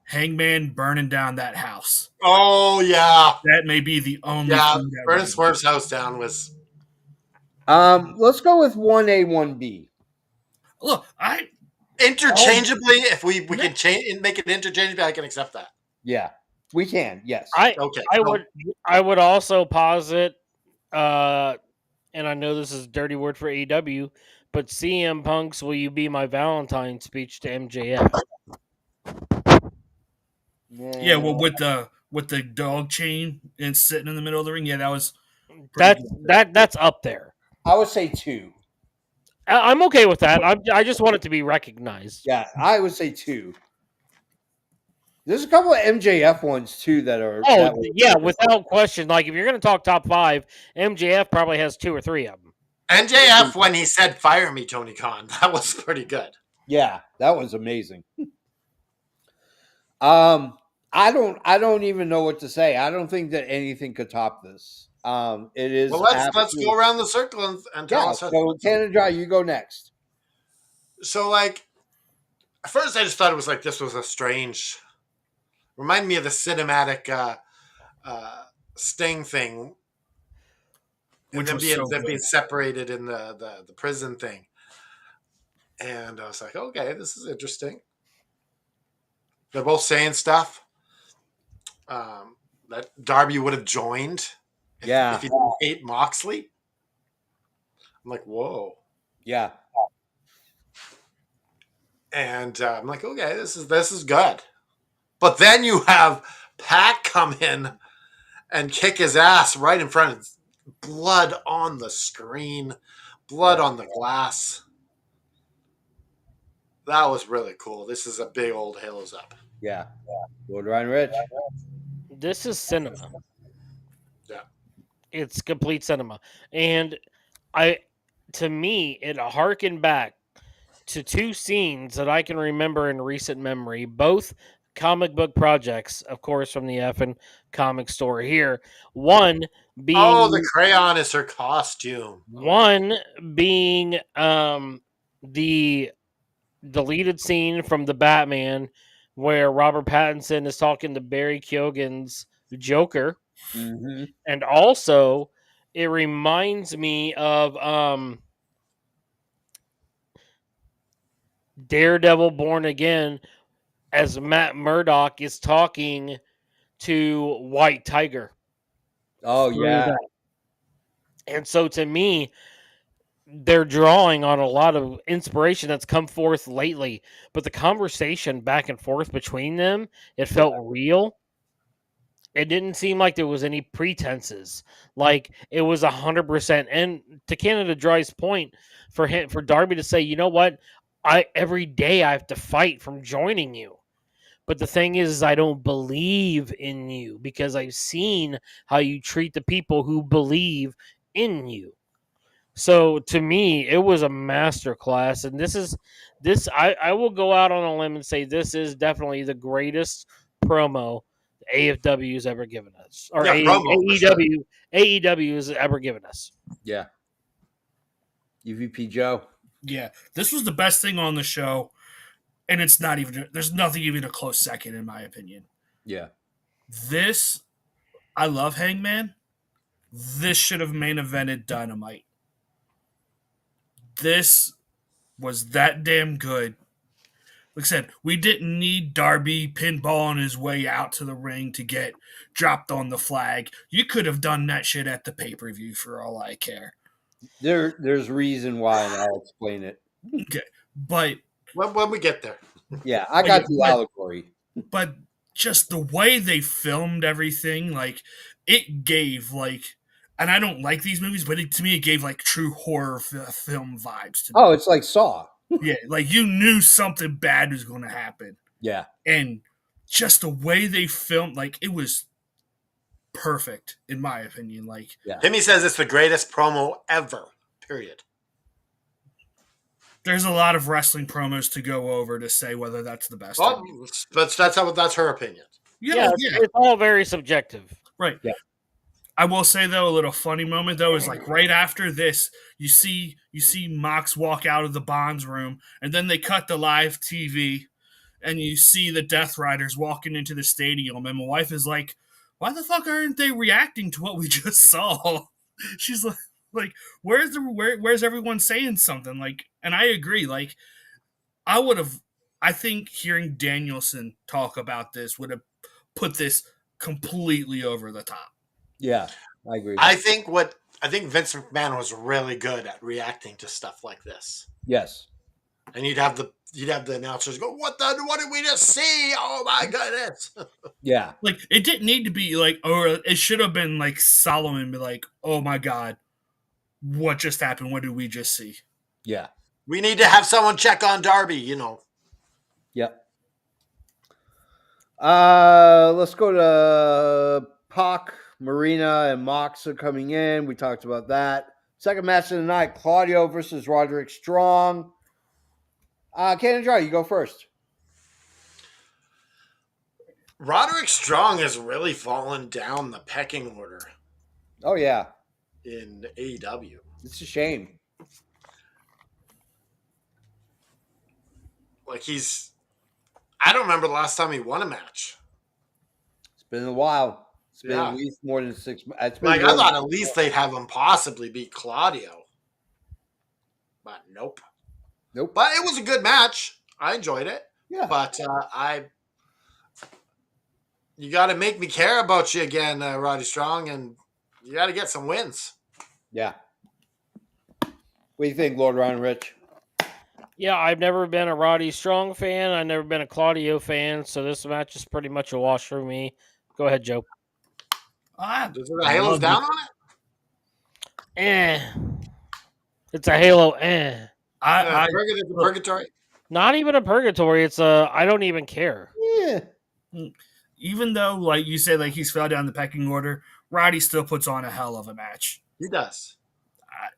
Hangman burning down that house. Oh yeah. That may be the only Yeah. thing that Burning rivals. Swerve's house down was Let's go with 1A, 1B. Look, I interchangeably. If we can change and make it interchangeable, I can accept that. Yeah, we can. Yes. Okay. I would also posit, and I know this is a dirty word for AEW, but CM Punk's "Will You Be My Valentine" speech to MJF. yeah, well with the dog chain and sitting in the middle of the ring, yeah, that was That's up there. I would say 2. I'm okay with that. I just want it to be recognized. Yeah, I would say 2. There's a couple of MJF ones too that are. Oh yeah, without question. Like if you're going to talk top 5, MJF probably has 2 or 3 of them. NJF when he said "Fire me, Tony Khan," that was pretty good. Yeah, that was amazing. I I don't even know what to say. I don't think that anything could top this. It is Well, let's go around the circle and tell Yeah. us. So Canada, you go next. So, like, at first I just thought it was like this was a strange. Remind me of the cinematic Sting thing, and Which then was so being good. separated in the prison thing. And I was like, okay, this is interesting. They're both saying stuff that Darby would have joined Yeah. if he didn't hate Moxley. I'm like, whoa. Yeah. And I'm like, okay, this is good. But then you have Pat come in and kick his ass right in front of blood on the screen, blood on the glass. That was really cool. This is a big old Hills Up. Yeah. Lord Ryan Rich. This is cinema. Yeah. It's complete cinema. And to me, it harkened back to two scenes that I can remember in recent memory, both comic book projects, of course, from the effing comic store here. One Oh, being the crayon is her costume. the deleted scene from the Batman where Robert Pattinson is talking to Barry Keoghan's Joker. Mm-hmm. And also it reminds me of Daredevil Born Again as Matt Murdock is talking to White Tiger. Oh through yeah. that. And so to me, they're drawing on a lot of inspiration that's come forth lately, but the conversation back and forth between them, it felt real. It didn't seem like there was any pretenses. Like it was 100%. And to Canada Dry's point, for Darby to say, you know what, every day I have to fight from joining you. But the thing is I don't believe in you because I've seen how you treat the people who believe in you. So to me, it was a master class, and I will go out on a limb and say this is definitely the greatest promo AFW has ever given us, or Yeah, promo, for sure. AEW has ever given us. Yeah. UVP Joe. Yeah, this was the best thing on the show, and it's not even. There's nothing even a close second, in my opinion. Yeah. This, I love Hangman. This should have main evented Dynamite. This was that damn good. Like I said, we didn't need Darby pinball on his way out to the ring to get dropped on the flag. You could have done that shit at the pay-per-view for all I care. There's reason why, and I'll explain it. Okay, but When we get there. Yeah, I got the allegory. But just the way they filmed everything, like it gave like, and I don't like these movies, but to me it gave like true horror film vibes to me. Oh, it's like Saw. Yeah, like you knew something bad was going to happen. Yeah. And just the way they filmed, like it was perfect in my opinion. Like, Yeah. Timmy says it's the greatest promo ever. Period. there's a lot of wrestling promos to go over to say whether that's the best. Well, that's her opinion. Yeah, It's all very subjective. right. Yeah. I will say though, a little funny moment though is like right after this, you see Mox walk out of the Bonds room, and then they cut the live TV, and you see the Death Riders walking into the stadium, and my wife is like, "Why the fuck aren't they reacting to what we just saw?" She's like, where's everyone saying something? Like, and I agree. Like, I think hearing Danielson talk about this would have put this completely over the top. Yeah, I agree. I think Vince McMahon was really good at reacting to stuff like this. Yes. And you'd have the announcers go, what did we just see? Oh my goodness. Yeah. Like, it didn't need to be like, or it should have been like Solomon be like, oh my God, what just happened? What did we just see? Yeah. We need to have someone check on Darby, Yep. Let's go to Pac, Marina, and Mox are coming in. We talked about that. Second match of the night, Claudio versus Roderick Strong. Cannon Dry, you go first. Roderick Strong has really fallen down the pecking order Oh yeah, in AEW. it's a shame. Like I don't remember the last time he won a match. It's been a while. It's been Yeah. at least more than 6 months. It's been Like, more I thought than- at least they'd have him possibly beat Claudio. But nope. Nope. But it was a good match. I enjoyed it. Yeah. But you got to make me care about you again, Roddy Strong, and you got to get some wins. Yeah. What do you think, Lord Ryan Rich? Yeah, I've never been a Roddy Strong fan. I've never been a Claudio fan, so this match is pretty much a wash for me. Go ahead, Joe. Does the Halo's down on it? It's a Halo. Purgatory. Not even a purgatory. It's a I don't even care. Yeah. Even though, like you said, like he's fell down the pecking order, Roddy still puts on a hell of a match. He does.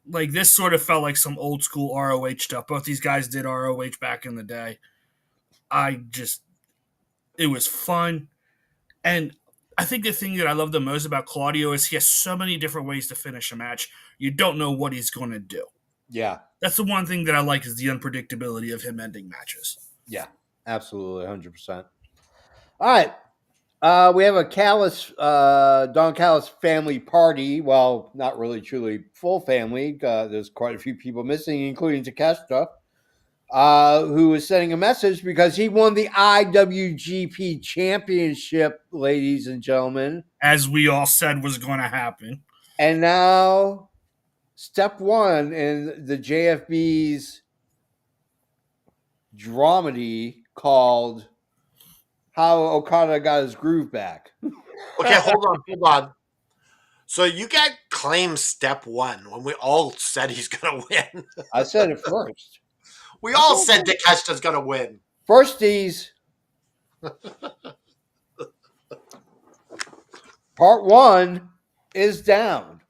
Like this sort of felt like some old school ROH stuff. Both these guys did ROH back in the day. It was fun. And I think the thing that I love the most about Claudio is he has so many different ways to finish a match. You don't know what he's going to do. Yeah. That's the one thing that I like is the unpredictability of him ending matches. Yeah. Absolutely. 100%. All right. We have a Don Callis family party. Well, not really truly full family. There's quite a few people missing, including Takeshita, who is sending a message because he won the IWGP Championship, ladies and gentlemen. As we all said was going to happen. And now, step one in the JFB's dramedy called How Okada Got His Groove Back. Okay, hold on. So you got claim step one when we all said he's going to win. I said it first. We all said Takeshita's going to win. Firsties. Part one is down.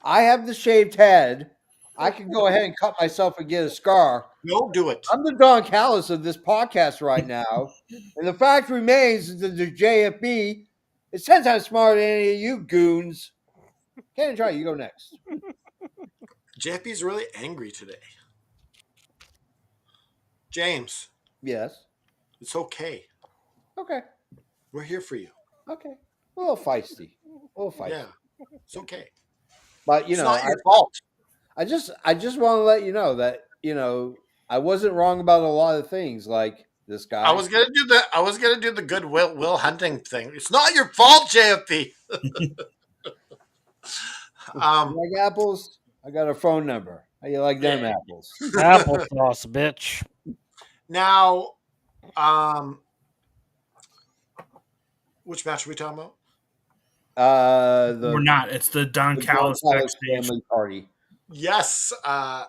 I have the shaved head. I can go ahead and cut myself and get a scar. Don't do it. I'm the Don Callis of this podcast right now. And the fact remains that the JFB is 10 times smarter than any of you goons. Ken and Charlie, you go next. JFB's really angry today. James, Yes. it's okay. Okay. We're here for you. Okay. A little feisty. Yeah, it's okay. But, It's not your fault. I just want to let you know that, I wasn't wrong about a lot of things like this guy. I was gonna do the good Will Hunting thing. It's not your fault, JFP. You like apples? I got a phone number. How you like them apples? Applesauce, bitch. Now, which match are we talking about? We're not. It's the Don Callis backstage. family party. Yes. I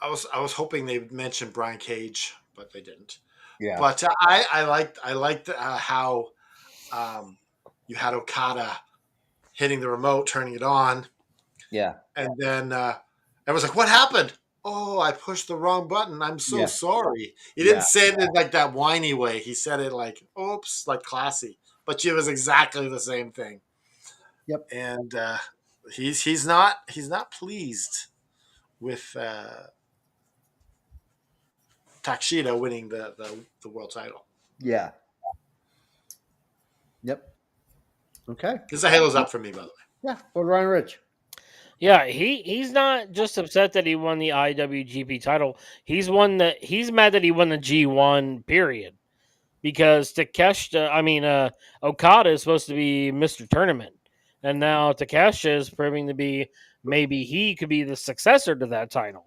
was hoping they would mention Brian Cage, but they didn't. Yeah. But I liked how you had Okada hitting the remote, turning it on, Yeah. and then I was like, "What happened?" Oh, I pushed the wrong button. I'm so sorry. He didn't say it in like that whiny way. He said it like, "Oops," like classy. But it was exactly the same thing. Yep. And he's not pleased with Takeshita winning the world title. Yeah. Yep. Okay. Because the Halo's up for me, by the way. Yeah. Lord Ryan Rich. Yeah, he's not just upset that he won the IWGP title. He's mad that he won the G1 period. Because Okada is supposed to be Mr. Tournament. And now Takeshita is proving to be maybe he could be the successor to that title.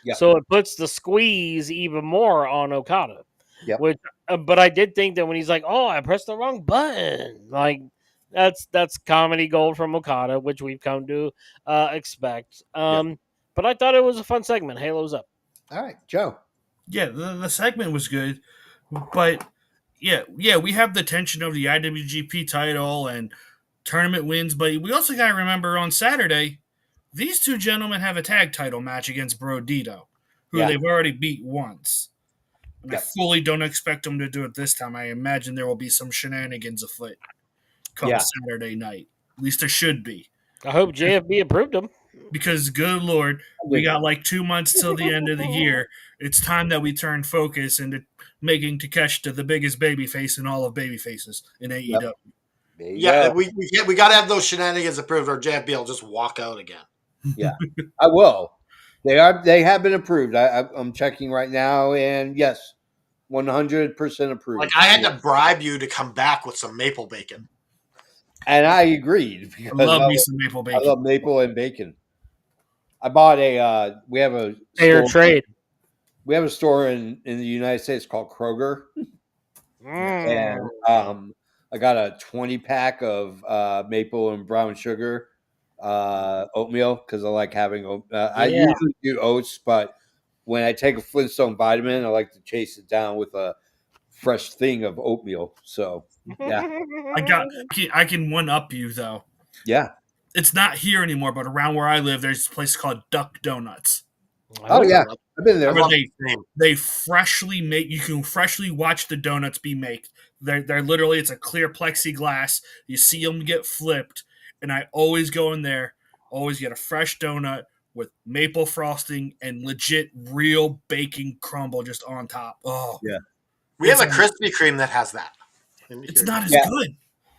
Yeah. So it puts the squeeze even more on Okada. Yep. But I did think that when he's like, "Oh, I pressed the wrong button," like that's comedy gold from Okada, which we've come to expect. But I thought it was a fun segment. Halo's up. All right, Joe. Yeah, the segment was good, but yeah, we have the tension of the IWGP title and tournament wins, but we also got to remember on Saturday, these two gentlemen have a tag title match against Brodito, who they've already beat once. And Yep. I fully don't expect them to do it this time. I imagine there will be some shenanigans afoot come Saturday night. At least there should be. I hope JFB approved him. Because, good Lord, we got like 2 months till the end of the year. It's time that we turn focus into making Takeshita the biggest babyface in all of babyfaces in AEW. Yeah, we got to have those shenanigans approved, or JFB will just walk out again. Yeah, I will. They have been approved. I'm checking right now, and yes, 100% approved. Like I had to bribe you to come back with some maple bacon, and I agreed. I love me some maple bacon. I love maple and bacon. I bought we have a fair trade. We have a store in the United States called Kroger, and I got a 20-pack of maple and brown sugar oatmeal because I like having. I usually do oats, but when I take a Flintstone vitamin, I like to chase it down with a fresh thing of oatmeal. So yeah, I can one up you though. Yeah, it's not here anymore, but around where I live, there's a place called Duck Donuts. Oh yeah, I've been there. They freshly make. You can freshly watch the donuts be made. They're literally, it's a clear plexiglass. You see them get flipped, and I always go in there, always get a fresh donut with maple frosting and legit real baking crumble just on top. Oh yeah, we have a Krispy Kreme that has that. It's not as good.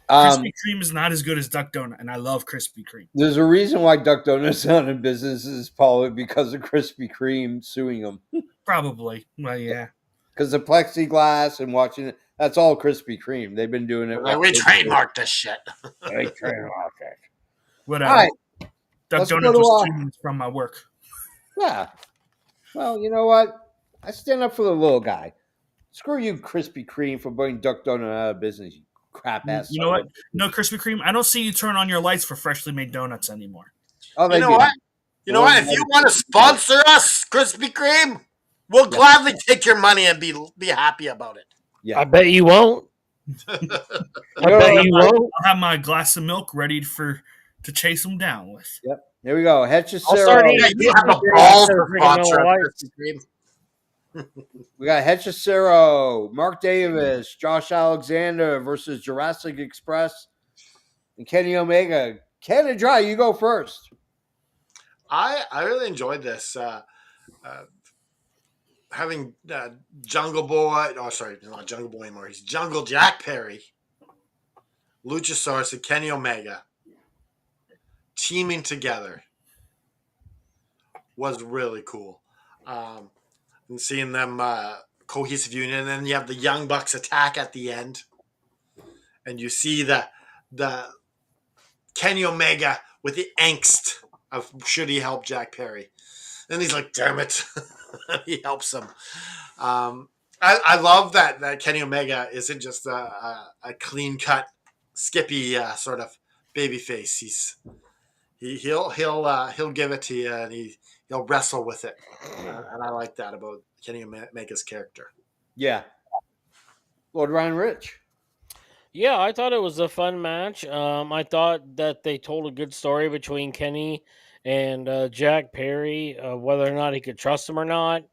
Krispy Kreme is not as good as Duck Donut, and I love Krispy Kreme. There's a reason why Duck Donut's not in business is probably because of Krispy Kreme suing them. Probably. Well, yeah. Because the plexiglass and watching it, that's all Krispy Kreme. They've been doing it. We trademarked this shit. They trademarked it. Whatever. All right. Duck Donut was 2 minutes from my work. Yeah. Well, you know what? I stand up for the little guy. Screw you, Krispy Kreme, for putting Duck Donut out of business. You crap ass. You know what? No, Krispy Kreme, I don't see you turn on your lights for freshly made donuts anymore. Oh, you know what? You know what? If you want to sponsor us, Krispy Kreme, we'll gladly take your money and be happy about it. Yeah. I bet you won't. I bet you won't. I'll have my glass of milk ready to chase them down with. Yep. There we go. Hechicero. You have a balls to sponsor Krispy Kreme. We got Hechicero, Mark Davis, Josh Alexander versus Jurassic Express, and Kenny Omega. Ken and Dry, you go first. I really enjoyed this. Having Jungle Boy, not Jungle Boy anymore. He's Jungle Jack Perry, Luchasaurus, and Kenny Omega teaming together was really cool. And seeing them cohesive union, and then you have the Young Bucks attack at the end, and you see the Kenny Omega with the angst of should he help Jack Perry, and he's like, "Damn it," he helps him. I love that Kenny Omega isn't just a clean cut, skippy sort of baby face. He'll give it to you, and he'll wrestle with it, and I like that about Kenny Omega's character. Yeah, Lord Ryan Rich. Yeah, I thought it was a fun match. I thought that they told a good story between Kenny and Jack Perry, whether or not he could trust him or not.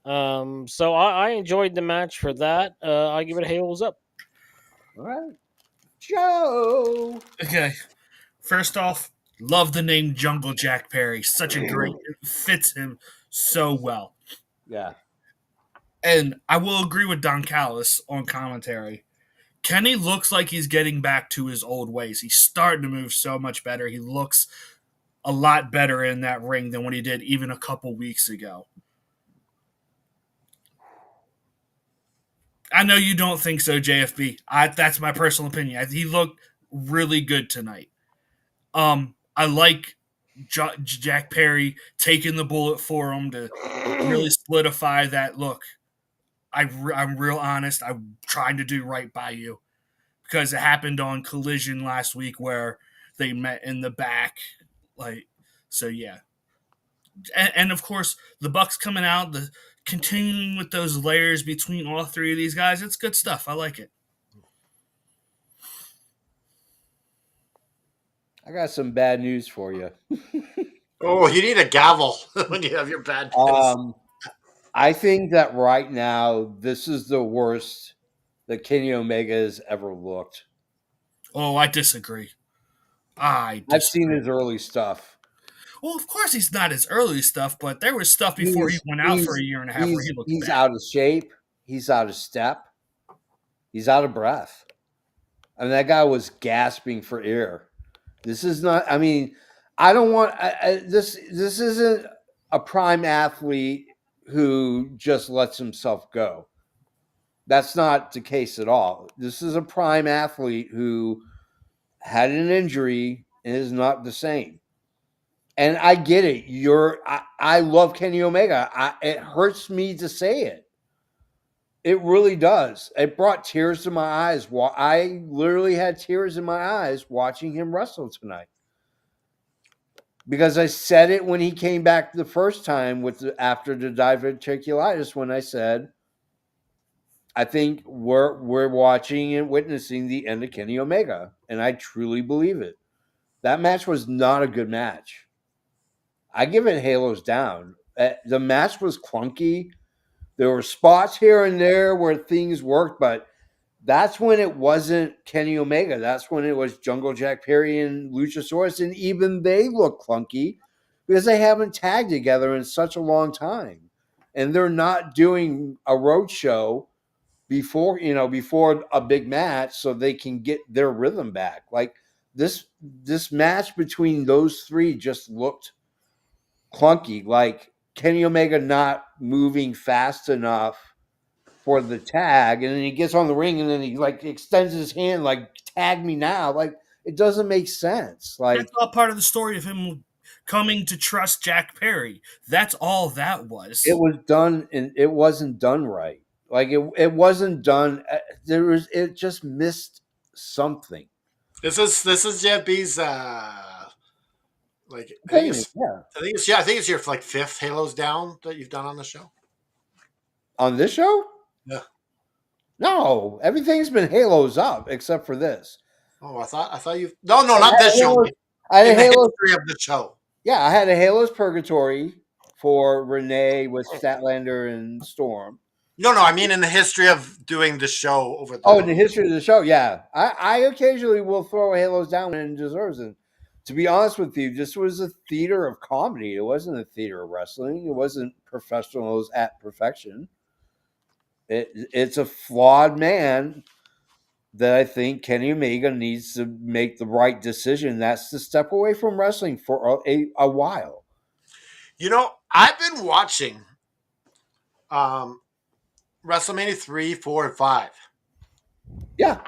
So I enjoyed the match for that. I give it a halos up. All right, Joe. Okay, first off, love the name Jungle Jack Perry. Such a great, it fits him so well. Yeah. And I will agree with Don Callis on commentary. Kenny looks like he's getting back to his old ways. He's starting to move so much better. He looks a lot better in that ring than what he did even a couple weeks ago. I know you don't think so, JFB. That's my personal opinion. He looked really good tonight. I like Jack Perry taking the bullet for him to really solidify that. Look, I'm real honest. I'm trying to do right by you, because it happened on Collision last week where they met in the back. So yeah. And of course, the Bucks coming out, continuing with those layers between all three of these guys. It's good stuff. I like it. I got some bad news for you. Oh, you need a gavel when you have your bad news. I think that right now this is the worst that Kenny Omega has ever looked. Oh, I disagree. I I've seen disagree. his early stuff. Well, of course he's not his early stuff, but there was stuff before he He's went out for a he's year and a half where he he's looked he's bad. out of shape. He's out of step. He's out of breath. I mean, that guy was gasping for air. This is not. I mean, I don't want this. This isn't a prime athlete who just lets himself go. That's not the case at all. This is a prime athlete who had an injury and is not the same. And I get it. I love Kenny Omega. It hurts me to say it. It really does. It brought tears to my eyes. I literally had tears in my eyes watching him wrestle tonight. Because I said it when he came back the first time after the diverticulitis, when I said, I think we're watching and witnessing the end of Kenny Omega, and I truly believe it. That match was not a good match. I give it halos down. The match was clunky. There were spots here and there where things worked, but that's when it wasn't Kenny Omega. That's when it was Jungle Jack Perry and Luchasaurus, and even they look clunky because they haven't tagged together in such a long time, and they're not doing a road show before a big match so they can get their rhythm back. Like this match between those three just looked clunky, like Kenny Omega not moving fast enough for the tag, and then he gets on the ring and then he like extends his hand like tag me now. Like it doesn't make sense. Like That's all part of the story of him coming to trust Jack Perry. That's all that was. it was done and it wasn't done right. Like it wasn't done. It just missed something. This is Jeff B's like Yeah. I think it's your like fifth Halos Down that you've done on the show. On this show? Yeah. No, everything's been halos up except for this. Oh, I thought you. No, not this show. I had In a the Halo. history of the show. Yeah, I had a Halos Purgatory for Renee with Statlander and Storm. No, I mean in the history of doing the show over the. Oh, in the history of the show, yeah. I occasionally will throw a Halos down when it deserves it. To be honest with you, this was a theater of comedy. It wasn't a theater of wrestling. It wasn't professionals at perfection. It's a flawed man that I think Kenny Omega needs to make the right decision. That's to step away from wrestling for a while. You know, I've been watching WrestleMania 3, 4, and 5. Yeah.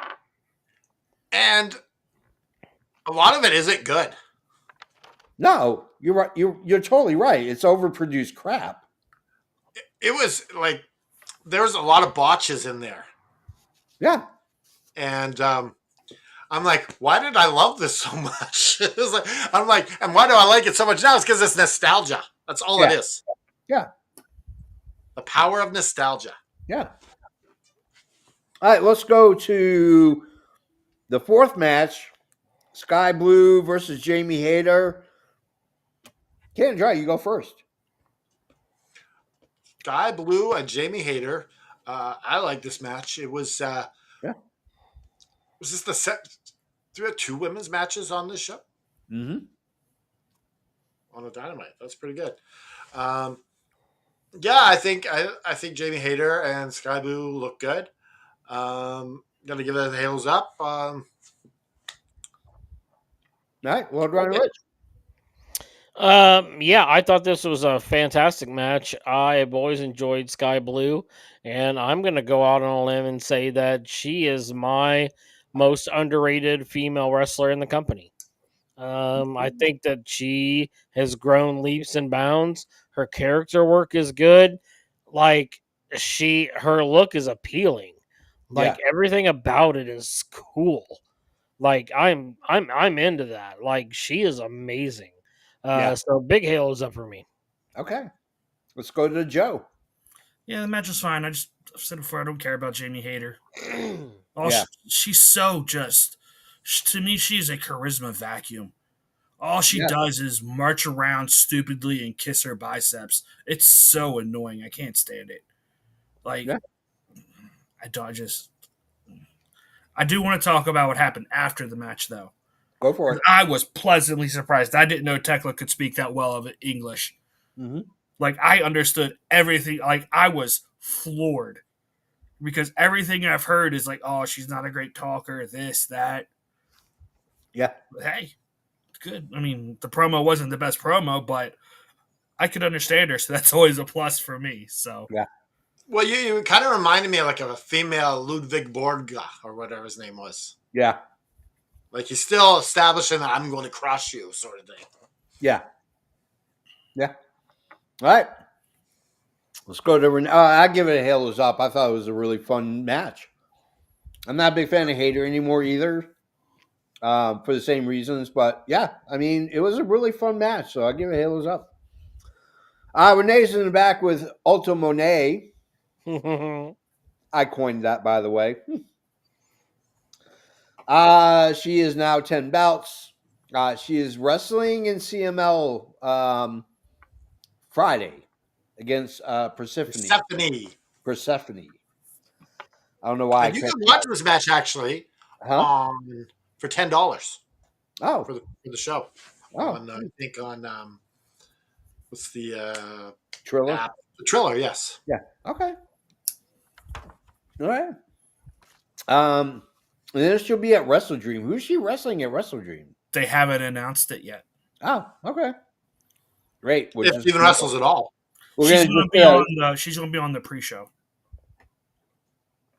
And a lot of it isn't good. No, you're right. You're totally right. It's overproduced crap. It was like there's a lot of botches in there. Yeah. And I'm like, why did I love this so much? I'm like, and why do I like it so much now? It's because it's nostalgia. That's all it is. Yeah. The power of nostalgia. Yeah. All right, let's go to the fourth match. Sky Blue versus Jamie Hayter. Ken, Dry, you go first. Sky Blue and Jamie Hayter. I like this match. It was Was this the set? Do we have two women's matches on this show? Mm-hmm. On a Dynamite. That's pretty good. Yeah, I think Jamie Hayter and Sky Blue look good. Gonna give it a halos up. All right, Lord Ryan Rich. Yeah, I thought this was a fantastic match. I have always enjoyed Sky Blue, and I'm going to go out on a limb and say that she is my most underrated female wrestler in the company. I think that she has grown leaps and bounds. Her character work is good. Like her look is appealing. Like everything about it is cool. Like I'm into that. Like she is amazing. So big halos up for me. Okay. Let's go to Joe. Yeah, the match was fine. I've said before, I don't care about Jamie Hayter. Yeah. She's so just, to me, she's a charisma vacuum. All she Yeah. does is march around stupidly and kiss her biceps. It's so annoying. I can't stand it. Like, Yeah. I do want to talk about what happened after the match, though. Go for it. I was pleasantly surprised. I didn't know Tekla could speak that well of English. Mm-hmm. Like, I understood everything. Like, I was floored because everything I've heard is like, oh, she's not a great talker, this, that. Yeah. But hey, it's good. I mean, the promo wasn't the best promo, but I could understand her, so that's always a plus for me. So Yeah. Well, you kind of reminded me of a female Ludwig Borga or whatever his name was. Yeah. Like he's still establishing that I'm going to crush you sort of thing. Yeah. Yeah. All right. Let's go to I give it a halos up. I thought it was a really fun match. I'm not a big fan of Hater anymore either, for the same reasons. But yeah, I mean, it was a really fun match, so I give it halos up. Renee's in the back with Ultra Monet. I coined that, by the way. She is now 10 belts. She is wrestling in CML Friday against Persephone. I don't know why. And you can watch this match actually for $10. Oh, for the show. Oh, I think on what's the Triller app? The Triller, yes. Yeah. Okay. All right. And then she'll be at WrestleDream. Who's she wrestling at WrestleDream? they haven't announced it yet. Oh, okay. Great. If she even wrestles at all. She's going to be on the pre-show.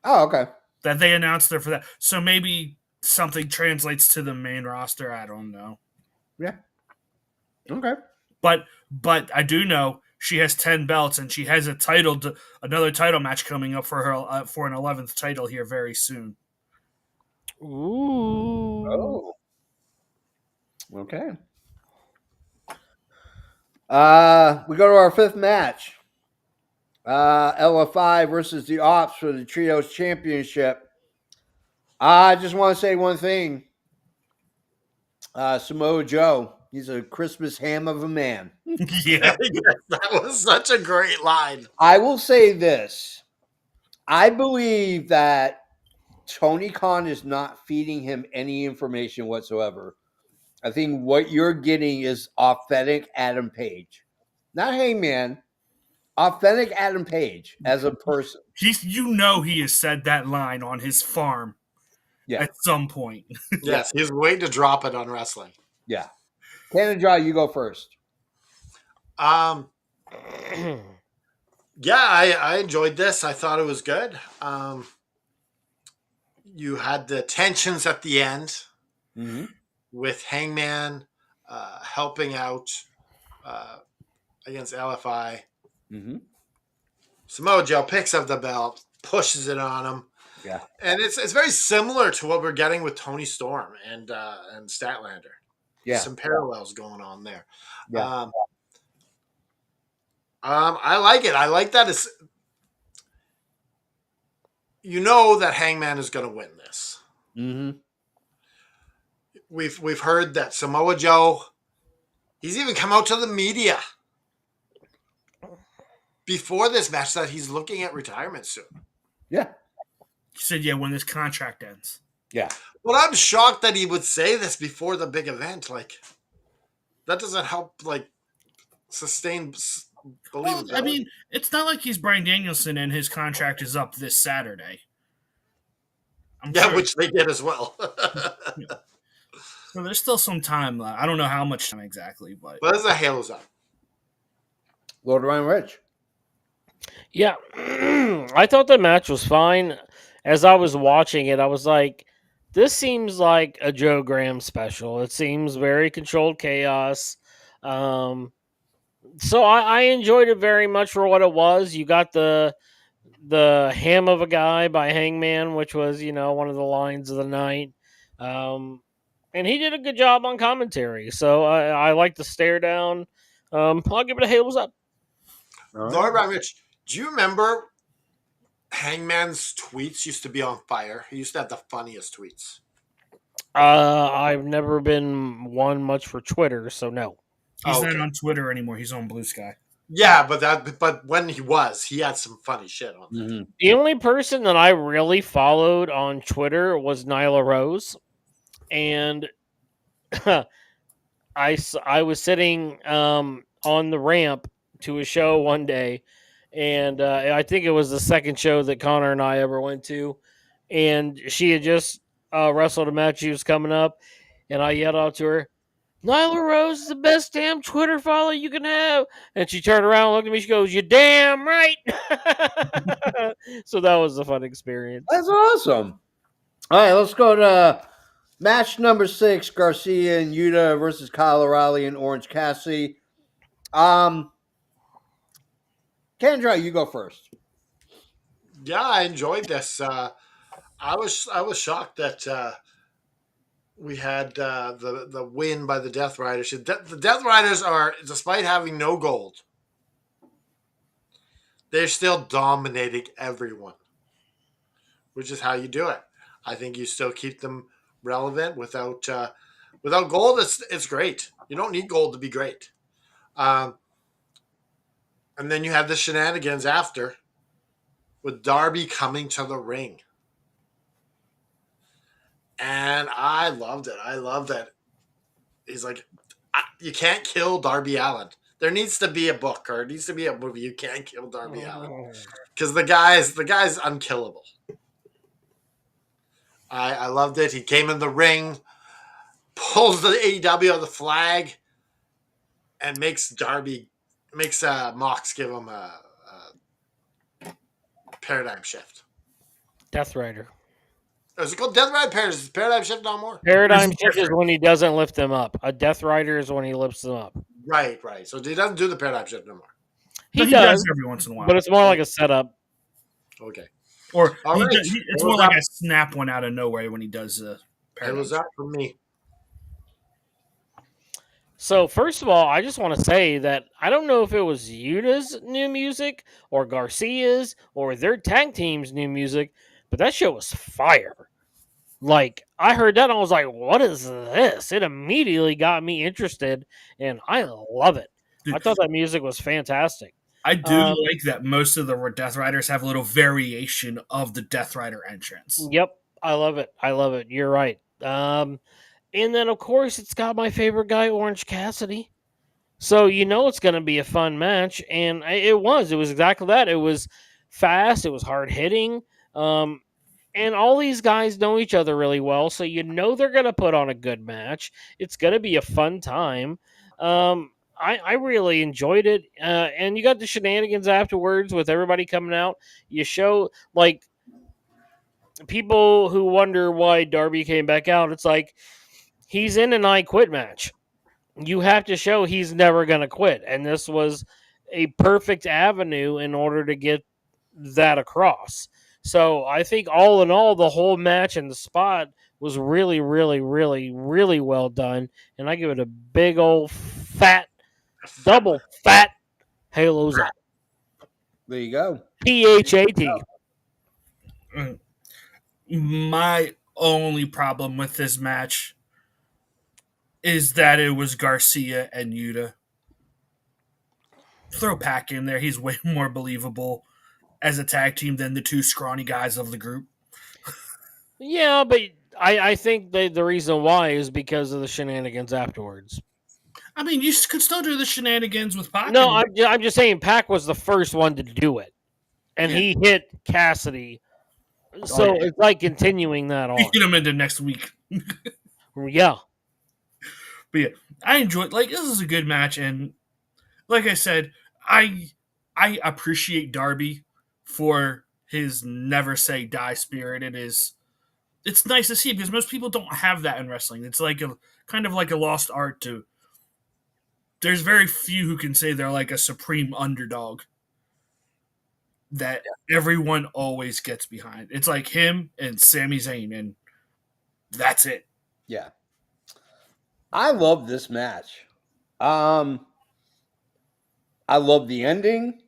Oh, okay. That they announced her for that. So maybe something translates to the main roster. I don't know. Yeah. Okay. But I do know she has 10 belts and she has another title match coming up for her for an 11th title here very soon. Ooh. Oh. Okay. We go to our fifth match. LFI versus the Ops for the Trios Championship. I just want to say one thing. Samoa Joe, he's a Christmas ham of a man. Yeah. That was such a great line. I will say this. I believe that Tony Khan is not feeding him any information whatsoever. I think what you're getting is authentic Adam Page. Not Hangman. Authentic Adam Page as a person. He has said that line on his farm at some point. Yes, he's waiting to drop it on wrestling. Yeah. Canada, you go first. Yeah, I enjoyed this. I thought it was good. You had the tensions at the end with Hangman helping out against LFI. Mm-hmm. Samoa Joe picks up the belt, pushes it on him. Yeah. And it's very similar to what we're getting with Tony Storm and Statlander. Yeah. Some parallels going on there. Yeah. I like it. I like that it's that Hangman is going to win this. Mm-hmm. We've heard that Samoa Joe, he's even come out to the media before this match that he's looking at retirement soon. Yeah. He said, when this contract ends. Yeah. Well, I'm shocked that he would say this before the big event. Like, that doesn't help, sustain believability. Well, I mean, it's not like he's Bryan Danielson and his contract is up this Saturday. Which they did as well. So there's still some time left. I don't know how much time exactly, but there's a Halo's up. Lord Ryan Rich. Yeah, I thought the match was fine. As I was watching it, I was like, this seems like a Joe Graham special. It seems very controlled chaos. So I enjoyed it very much for what it was. You got the ham of a guy by Hangman, which was, one of the lines of the night. And he did a good job on commentary. So I like the stare down. I'll give it a halos up. Lord Ryan Rich, do you remember Hangman's tweets used to be on fire? He used to have the funniest tweets. I've never been one much for Twitter, so no. He's Okay. not on Twitter anymore. He's on Blue Sky. Yeah, but when he had some funny shit on there. Mhm. The only person that I really followed on Twitter was Nyla Rose, and I was sitting on the ramp to a show one day, and I think it was the second show that Connor and I ever went to, and she had just wrestled a match. She was coming up, and I yelled out to her, "Nyla Rose is the best damn Twitter follow you can have," and she turned around, looked at me, she goes, "You damn right." So that was a fun experience. That's awesome. All right, let's go to match number 6: Garcia and Yuta versus Kyle O'Reilly and Orange Cassidy. Kendra, you go first. Yeah, I enjoyed this. I was shocked that we had the win by the Death Riders. The Death Riders are, despite having no gold, they're still dominating everyone, which is how you do it. I think you still keep them relevant without gold. It's great. You don't need gold to be great. Um, and then you have the shenanigans after, with Darby coming to the ring. And I loved it. I love that. He's like, you can't kill Darby Allin. There needs to be a book or it needs to be a movie. You can't kill Darby Allin because the guy's unkillable. I loved it. He came in the ring, pulls the AEW on the flag, and makes Mox give him a paradigm shift. Death Rider. Is it called Death Ride? Paradigm shift no more? Paradigm It's shift is different. when he doesn't lift them up. A Death Rider is when he lifts them up. Right. So he doesn't do the paradigm shift no more. He But does, every once in a while. but it's more like a setup. Okay. Or All right. it's more like a snap one out of nowhere when he does the It was that for me. So first of all, I just want to say that I don't know if it was Yuta's new music or Garcia's or their tag team's new music, but that show was fire. Like I heard that and I was like, "What is this?" It immediately got me interested, and I love it. I thought that music was fantastic. I do Um, like that most of the Death Riders have a little variation of the Death Rider entrance. Yep, I love it. I love it. You're right. And then of course it's got my favorite guy, Orange Cassidy. So you know it's going to be a fun match, and it was. It was exactly that. It was fast. It was hard hitting. And all these guys know each other really well, so you know they're going to put on a good match. It's going to be a fun time. I really enjoyed it, and you got the shenanigans afterwards with everybody coming out. You show like people who wonder why Darby came back out. It's like he's in an I Quit match. You have to show he's never going to quit. And this was a perfect avenue in order to get that across. So I think all in all, the whole match and the spot was really, really, really, really well done. And I give it a big old fat, double fat halos up. There you go. PHAT. My only problem with this match is that it was Garcia and Yuta. Throw Pac in there. He's way more believable as a tag team than the two scrawny guys of the group. Yeah, but I think the reason why is because of the shenanigans afterwards. I mean, you could still do the shenanigans with Pac. No, I'm just saying Pac was the first one to do it. And Yeah. he hit Cassidy. So yeah. it's like continuing that on. Get him into next week. Yeah. But yeah, I enjoyed. Like, this is a good match, and like I said, I appreciate Darby for his never say die spirit. It's nice to see because most people don't have that in wrestling. It's like a kind of like a lost art to. There's very few who can say they're like a supreme underdog that everyone always gets behind. It's like him and Sami Zayn, and that's it. Yeah. I love this match. I loved the ending.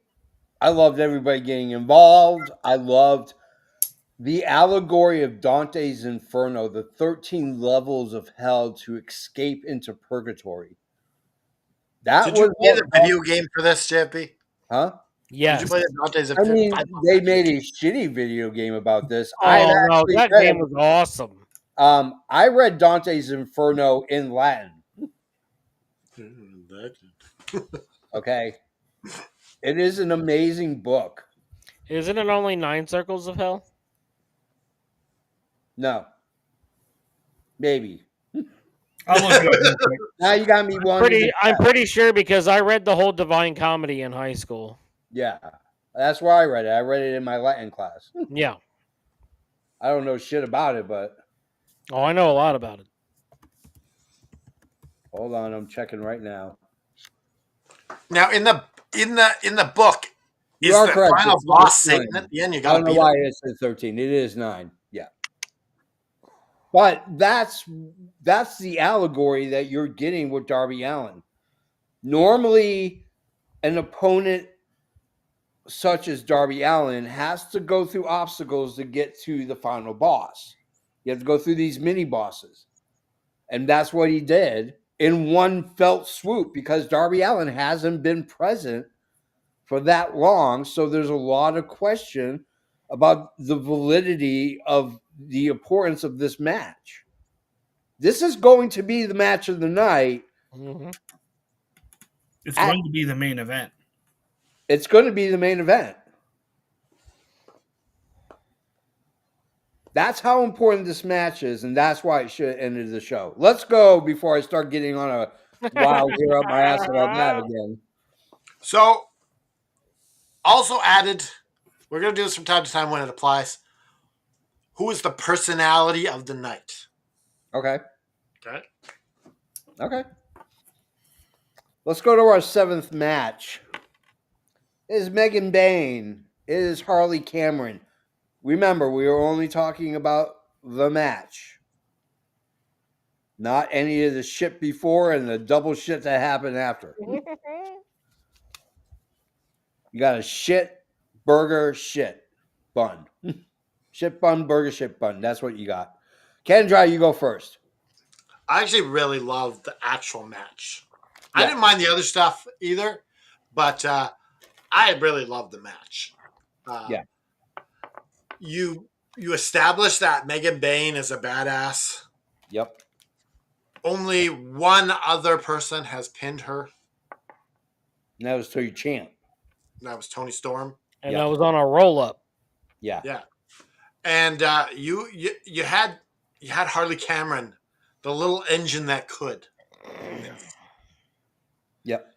I loved everybody getting involved. I loved The allegory of Dante's Inferno, the 13 levels of hell to escape into purgatory. That Did was you play what the video game for this, JP? huh? Did Yes. you play the Dante's I Inferno? mean, love they that made game. a shitty video game about this. I Oh no, actually that read game it. was awesome. I read Dante's Inferno in Latin. Okay, it is an amazing book. Isn't it only 9 circles of hell? No, maybe. I'll look it up real quick. Now you got me wanting. I'm pretty sure because I read the whole Divine Comedy in high school. Yeah, that's where I read it. I read it in my Latin class. Yeah. I don't know shit about it, but Oh, I know a lot about it. hold on, I'm checking right now. Now in the book, You is are the correct. final It's boss 9. Satan at the end? You I got to don't know beat why him. it said 13. It is 9. Yeah. But that's the allegory that you're getting with Darby Allin. Normally, an opponent such as Darby Allin has to go through obstacles to get to the final boss. You have to go through these mini bosses. And that's what he did in one felt swoop because Darby Allin hasn't been present for that long. So there's a lot of question about the validity of the importance of this match. This is going to be the match of the night. Mhm. It's going to be the main event. It's going to be the main event. That's how important this match is, and that's why it should have ended the show. Let's go before I start getting on a wild hair up my ass about that again. So, also added, we're going to do this from time to time when it applies. Who is the personality of the night? Okay. Okay. Okay. Let's go to our 7th match. It is Megan Bain. It is Harley Cameron. Remember, we are only talking about the match. Not any of the shit before and the double shit that happened after. You got a shit, burger, shit, bun. Shit bun, burger, shit bun. That's what you got. Kendra, you go first. I actually really love the actual match. Yeah. I didn't mind the other stuff either, but I really loved the match. Yeah. You establish that Megan Bain is a badass. Yep. Only one other person has pinned her. And that was to your champ. And that was Tony Storm. And Yeah. I was on a roll up. Yeah. Yeah. And you had Harley Cameron, the little engine that could. Yep.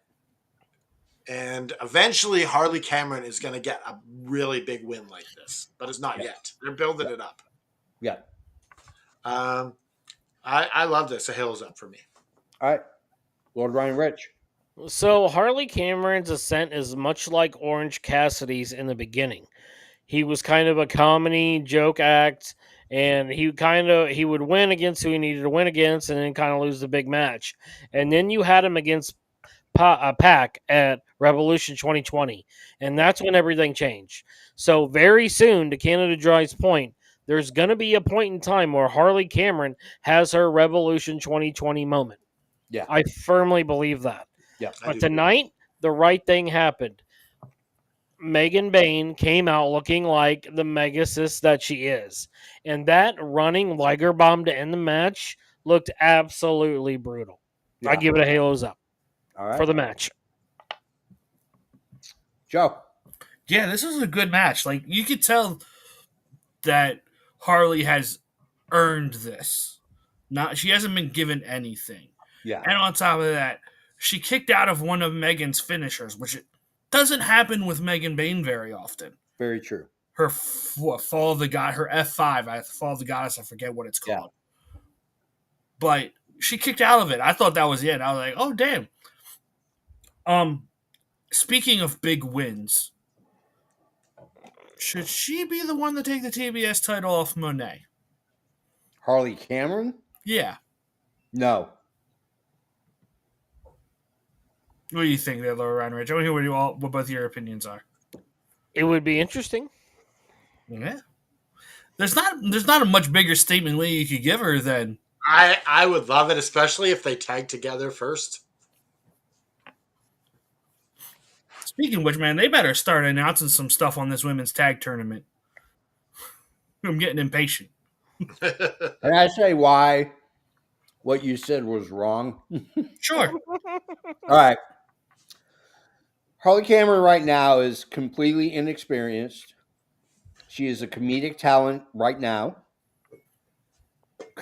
And eventually Harley Cameron is going to get a really big win like this, but it's not yet. They're building it up. Yeah. I love this. A hill is up for me. All right. Lord Ryan Rich. So Harley Cameron's ascent is much like Orange Cassidy's in the beginning. He was kind of a comedy joke act, and he would win against who he needed to win against, and then kind of lose the big match. And then you had him against Pac at Revolution 2020, and that's when everything changed. So very soon, to Canada Dry's point, there's going to be a point in time where Harley Cameron has her Revolution 2020 moment. Yeah. I firmly believe that. Yeah. But tonight, the right thing happened. Megan Bain came out looking like the megasis that she is. And that running Liger bomb to end the match looked absolutely brutal. Yeah. I give it a halos up All right. for the match. Joe. Yeah, this was a good match. Like, you could tell that Harley has earned this. She hasn't been given anything. Yeah. And on top of that, she kicked out of one of Megan's finishers, which it doesn't happen with Megan Bain very often. Very true. Her fall of the god, her F5, fall of the goddess, I forget what it's called. Yeah. But she kicked out of it. I thought that was it. I was like, oh damn. Speaking of big wins, should she be the one to take the TBS title off Monet? Harley Cameron? Yeah. No. What do you think there, Laura Reinrich? I want to hear what both your opinions are. It would be interesting. Yeah. There's not a much bigger statement way you could give her than I would love it, especially if they tag together first. speaking of which, man, they better start announcing some stuff on this women's tag tournament. I'm getting impatient. Can I say why what you said was wrong? Sure. All right. Harley Cameron right now is completely inexperienced. She is a comedic talent right now.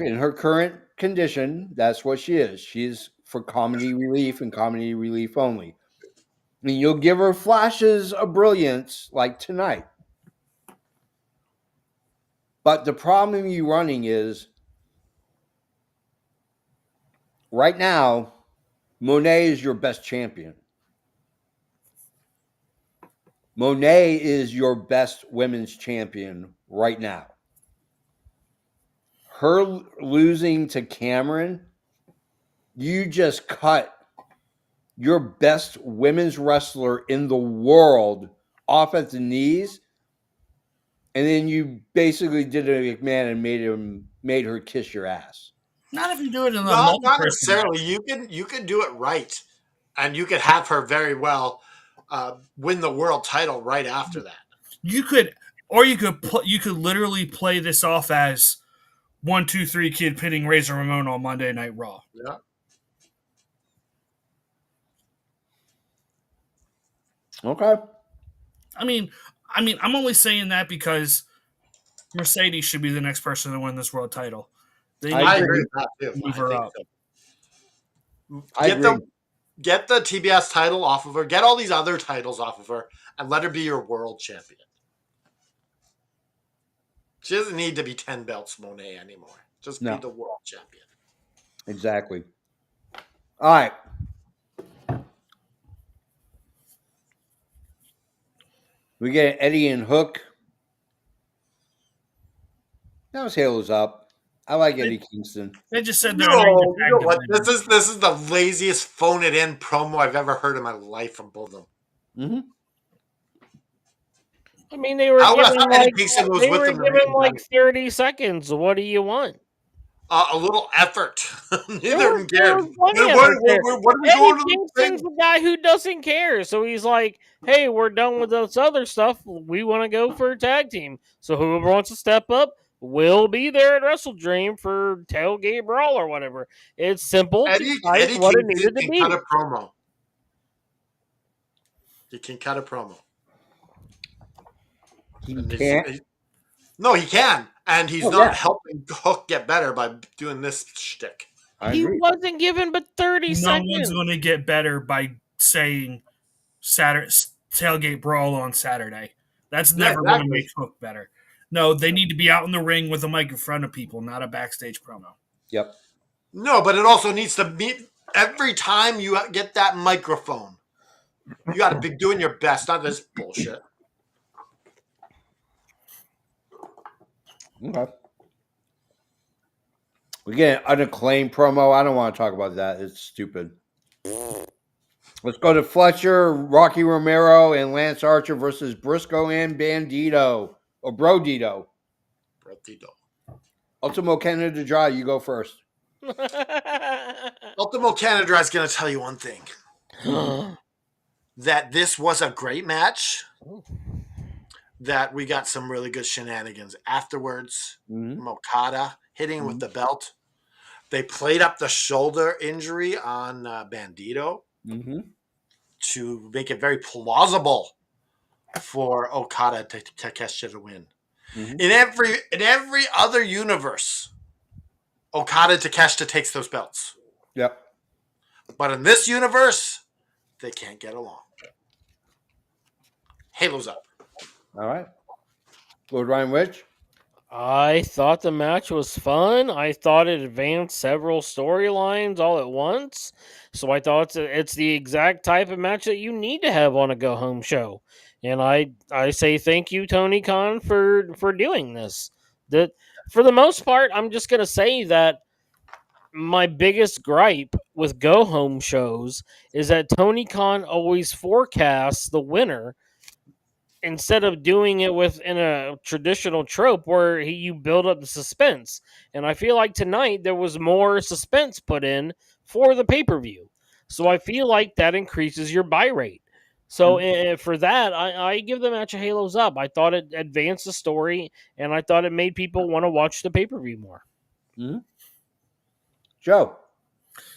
In her current condition, that's what she is. She's for comedy relief and comedy relief only. I mean, you'll give her flashes of brilliance like tonight. But the problem you're running is right now, Monet is your best champion. Monet is your best women's champion right now. Her losing to Cameron, you just cut your best women's wrestler in the world off at the knees, and then you basically did a McMahon and made her kiss your ass. Not if you do it in a Not multi-person match. necessarily. You can do it right, and you could have her very well win the world title right after that. You could literally play this off as 1, 2, 3 Kid pinning Razor Ramon on Monday Night Raw. Yeah. Okay. I mean, I'm only saying that because Mercedes should be the next person to win this world title. They I I agree. agree with that too. Move I her think up. so. I agree. Get the TBS title off of her. Get all these other titles off of her, and let her be your world champion. She doesn't need to be 10 belts Monet anymore. Just No. be the world champion. Exactly. All right. We get Eddie and Hook. Now his Halo's up. I like Eddie Kingston. They just said they're No, in you know the what? tag division. This is the laziest phone it in promo I've ever heard in my life from both of them. Mm-hmm. I mean, they were I would've given thought Eddie like Kingston was they with were them given remaining like time. 30 seconds. What do you want? A little effort. Neither There of them cared. was plenty of What it there. are we Eddie going to the Kingston's thing? the guy who doesn't care. So he's like, hey, we're done with this other stuff. We want to go for a tag team. So whoever wants to step up will be there at WrestleDream for Tailgate Brawl or whatever. It's simple, Eddie concise, what it Kingston needed to can be. cut a promo. He can cut a promo. He And can't. No, he can. And he's Oh, not yeah. helping Hook get better by doing this shtick. I He agree. wasn't given but 30 No seconds. one's going to get better by saying Tailgate Brawl on Saturday. That's Yeah, never going to exactly. make Hook better. No, they need to be out in the ring with a mic in front of people, not a backstage promo. Yep. No, but it also needs to be every time you get that microphone. You got to be doing your best, not this bullshit. Okay. We get an unacclaimed promo. I don't want to talk about that. It's stupid. Let's go to Fletcher, Rocky Romero, and Lance Archer versus Briscoe and Bandito. Or Brodito. Ultimo Canada Dry, you go first. Ultimo Canada is going to tell you one thing. That this was a great match. That we got some really good shenanigans afterwards. Mm-hmm. Okada hitting with the belt. They played up the shoulder injury on Bandito to make it very plausible for Okada to Takeshita to win. Mm-hmm. In every other universe, Okada Takeshita takes those belts. Yep. But in this universe, they can't get along. Halo's up. All right. Lord Ryan Rich. I thought the match was fun. I thought it advanced several storylines all at once. So I thought it's the exact type of match that you need to have on a go home show. And I say thank you, Tony Khan, for doing this. That for the most part, I'm just gonna say that my biggest gripe with go home shows is that Tony Khan always forecasts the winner instead of doing it within a traditional trope where you build up the suspense. And I feel like tonight there was more suspense put in for the pay-per-view. So I feel like that increases your buy rate. So for that, I give the match a halos up. I thought it advanced the story, and I thought it made people want to watch the pay-per-view more. Mm-hmm. Joe.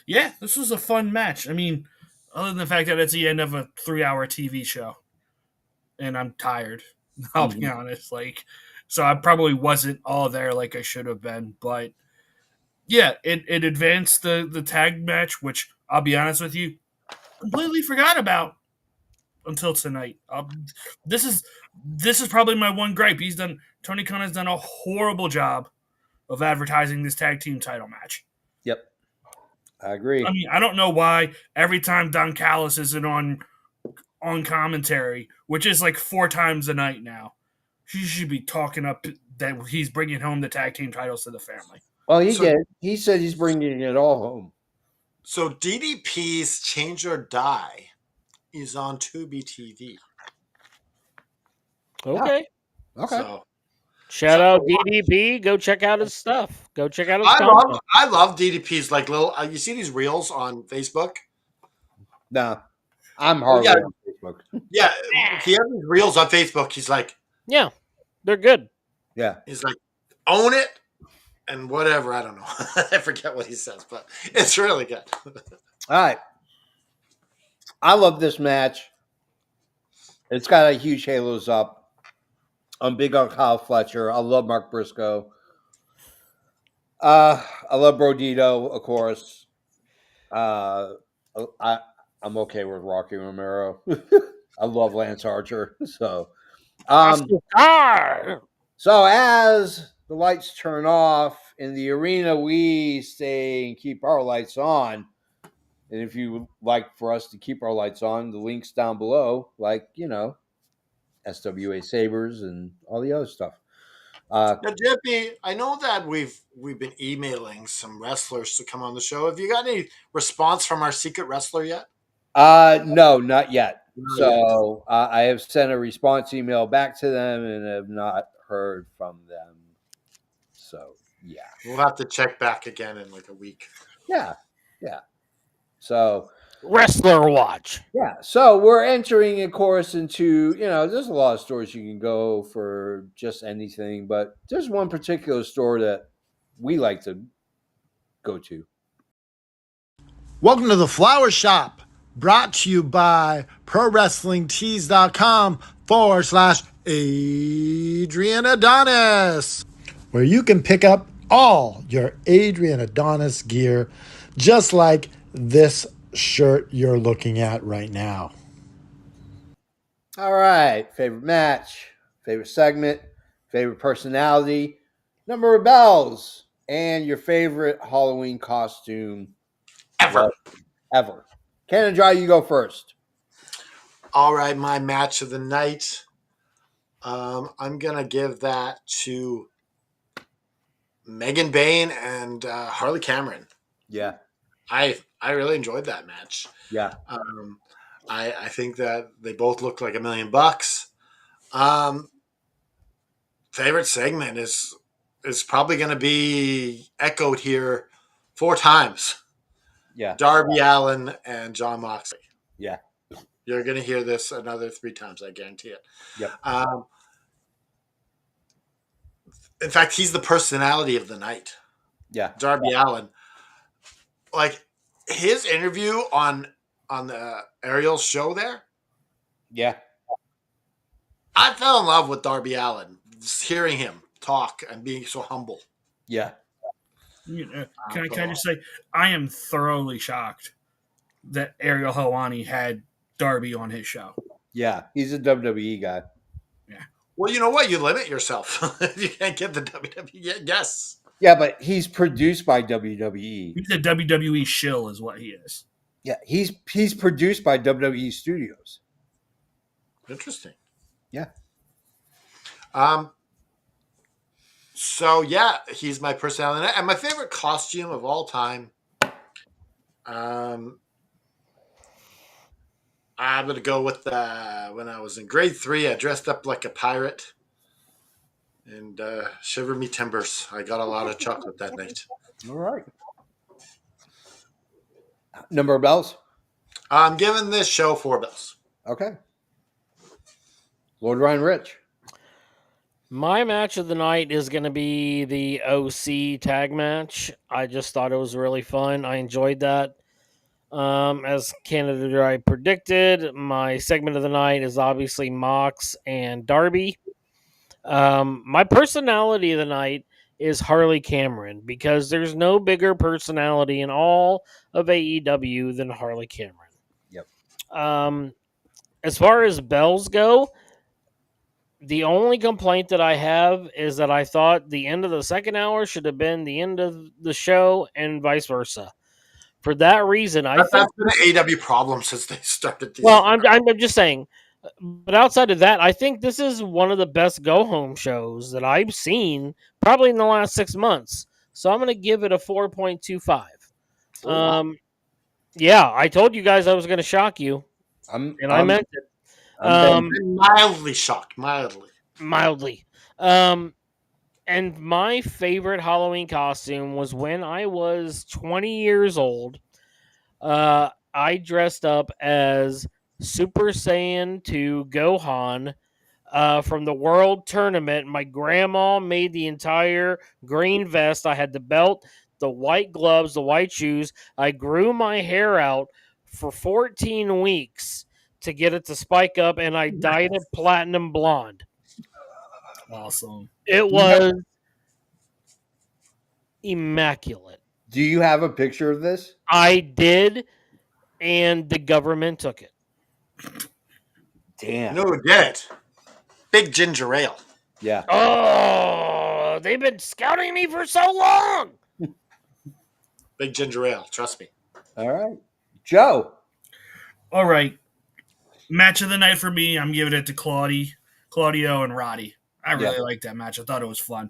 Yeah, this was a fun match. I mean, other than the fact that it's the end of a 3-hour TV show, and I'm tired. I'll be honest. So I probably wasn't all there like I should have been. But yeah, it advanced the tag match, which I'll be honest with you, completely forgot about until tonight. This is probably my one gripe. Tony Khan has done a horrible job of advertising this tag team title match. Yep. I agree. I mean, I don't know why every time Don Callis isn't on commentary, which is like 4 times a night now, he should be talking up that he's bringing home the tag team titles to the family. Well, he did. He said he's bringing it all home. So DDP's Change or Die is on Tubi TV. Okay. Okay. So, Shout out DDP. Go check out his stuff. Go check out his content. I love DDP's like little. You see these reels on Facebook? No, I'm hardly on Facebook. Yeah, he has these reels on Facebook. He's like, yeah, they're good. Yeah, he's like, own it and whatever. I don't know. I forget what he says, but it's really good. All right. I love this match. It's got a huge halos up. I'm big on Kyle Fletcher. I love Mark Briscoe. I love Brodito, of course. I'm okay with Rocky Romero. I love Lance Archer. So as the lights turn off in the arena, we stay and keep our lights on. And if you would like for us to keep our lights on, the link's down below, like, SWA Sabres and all the other stuff. Now, Jeffy, I know that we've been emailing some wrestlers to come on the show. Have you got any response from our secret wrestler yet? No, not yet. So I have sent a response email back to them and have not heard from them. So yeah, we'll have to check back again in like a week. Yeah. So Wrestler Watch. Yeah. So we're entering, of course, into, there's a lot of stores you can go for just anything, but there's one particular store that we like to go to. Welcome to the Flower Shop, brought to you by ProWrestlingTees.com/Adrian Adonis, where you can pick up all your Adrian Adonis gear, just like this shirt you're looking at right now. All right. Favorite match, favorite segment, favorite personality, number of bells, and your favorite Halloween costume ever. Ken and Jai, you go first. All right. My match of the night. I'm going to give that to Megan Bain and Harley Cameron. Yeah. I really enjoyed that match. Yeah. I think that they both look like $1 million. Favorite segment is probably going to be echoed here 4 times. Yeah. Darby Allin and Jon Moxley. Yeah. You're going to hear this another 3 times, I guarantee it. Yep. In fact, he's the personality of the night. Yeah. Darby Allin. Like his interview on the Ariel's show there. Yeah. I fell in love with Darby Allin, just hearing him talk and being so humble. Yeah. Can I just say, I am thoroughly shocked that Ariel Helwani had Darby on his show. Yeah, he's a WWE guy. Yeah. Well, you know what? You limit yourself if you can't get the WWE. Yes. Yeah, but he's produced by WWE. He's a WWE shill, is what he is. Yeah, he's produced by WWE Studios. Interesting. Yeah. So yeah, he's my personality, and my favorite costume of all time. I'm going to go with when I was in grade 3, I dressed up like a pirate and shiver me timbers. I got a lot of chocolate that night. All right. Number of bells? I'm giving this show 4 bells. Okay. Lord Ryan Rich. My match of the night is going to be the OC tag match. I just thought it was really fun. I enjoyed that. As Canada Dry predicted, my segment of the night is obviously Mox and Darby. My personality of the night is Harley Cameron because there's no bigger personality in all of AEW than Harley Cameron. Yep. As far as bells go, the only complaint that I have is that I thought the end of the second hour should have been the end of the show and vice versa. For that reason, I That's think. been an AEW problem since they started these. Well, I'm just saying. But outside of that, I think this is one of the best go home shows that I've seen probably in the last 6 months. So I'm going to give it a 4.25. Yeah, I told you guys I was going to shock you, and I meant it. I'm mildly shocked, Mildly. And my favorite Halloween costume was when I was 20 years old. I dressed up as Super Saiyan 2 Gohan from the World Tournament. My grandma made the entire green vest. I had the belt, the white gloves, the white shoes. I grew my hair out for 14 weeks to get it to spike up, and I dyed it platinum blonde. Awesome. It was immaculate. Do you have a picture of this? I did, and the government took it. Damn. No, did. Big ginger ale. Yeah. Oh, they've been scouting me for so long. Big ginger ale. Trust me. All right. Joe. All right. Match of the night for me, I'm giving it to Claudio and Roddy. I really liked that match. I thought it was fun.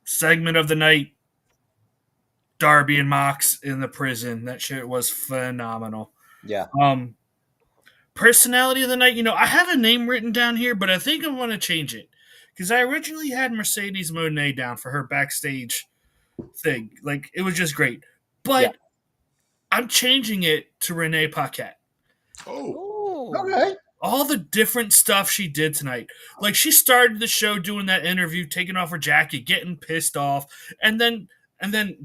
Segment of the night, Darby and Mox in the prison. That shit was phenomenal. Yeah. Personality of the night, I have a name written down here, but I think I want to change it. Because I originally had Mercedes Monet down for her backstage thing. Like, it was just great. But I'm changing it to Renee Paquette. Oh. Okay. All the different stuff she did tonight. Like, she started the show doing that interview, taking off her jacket, getting pissed off, and then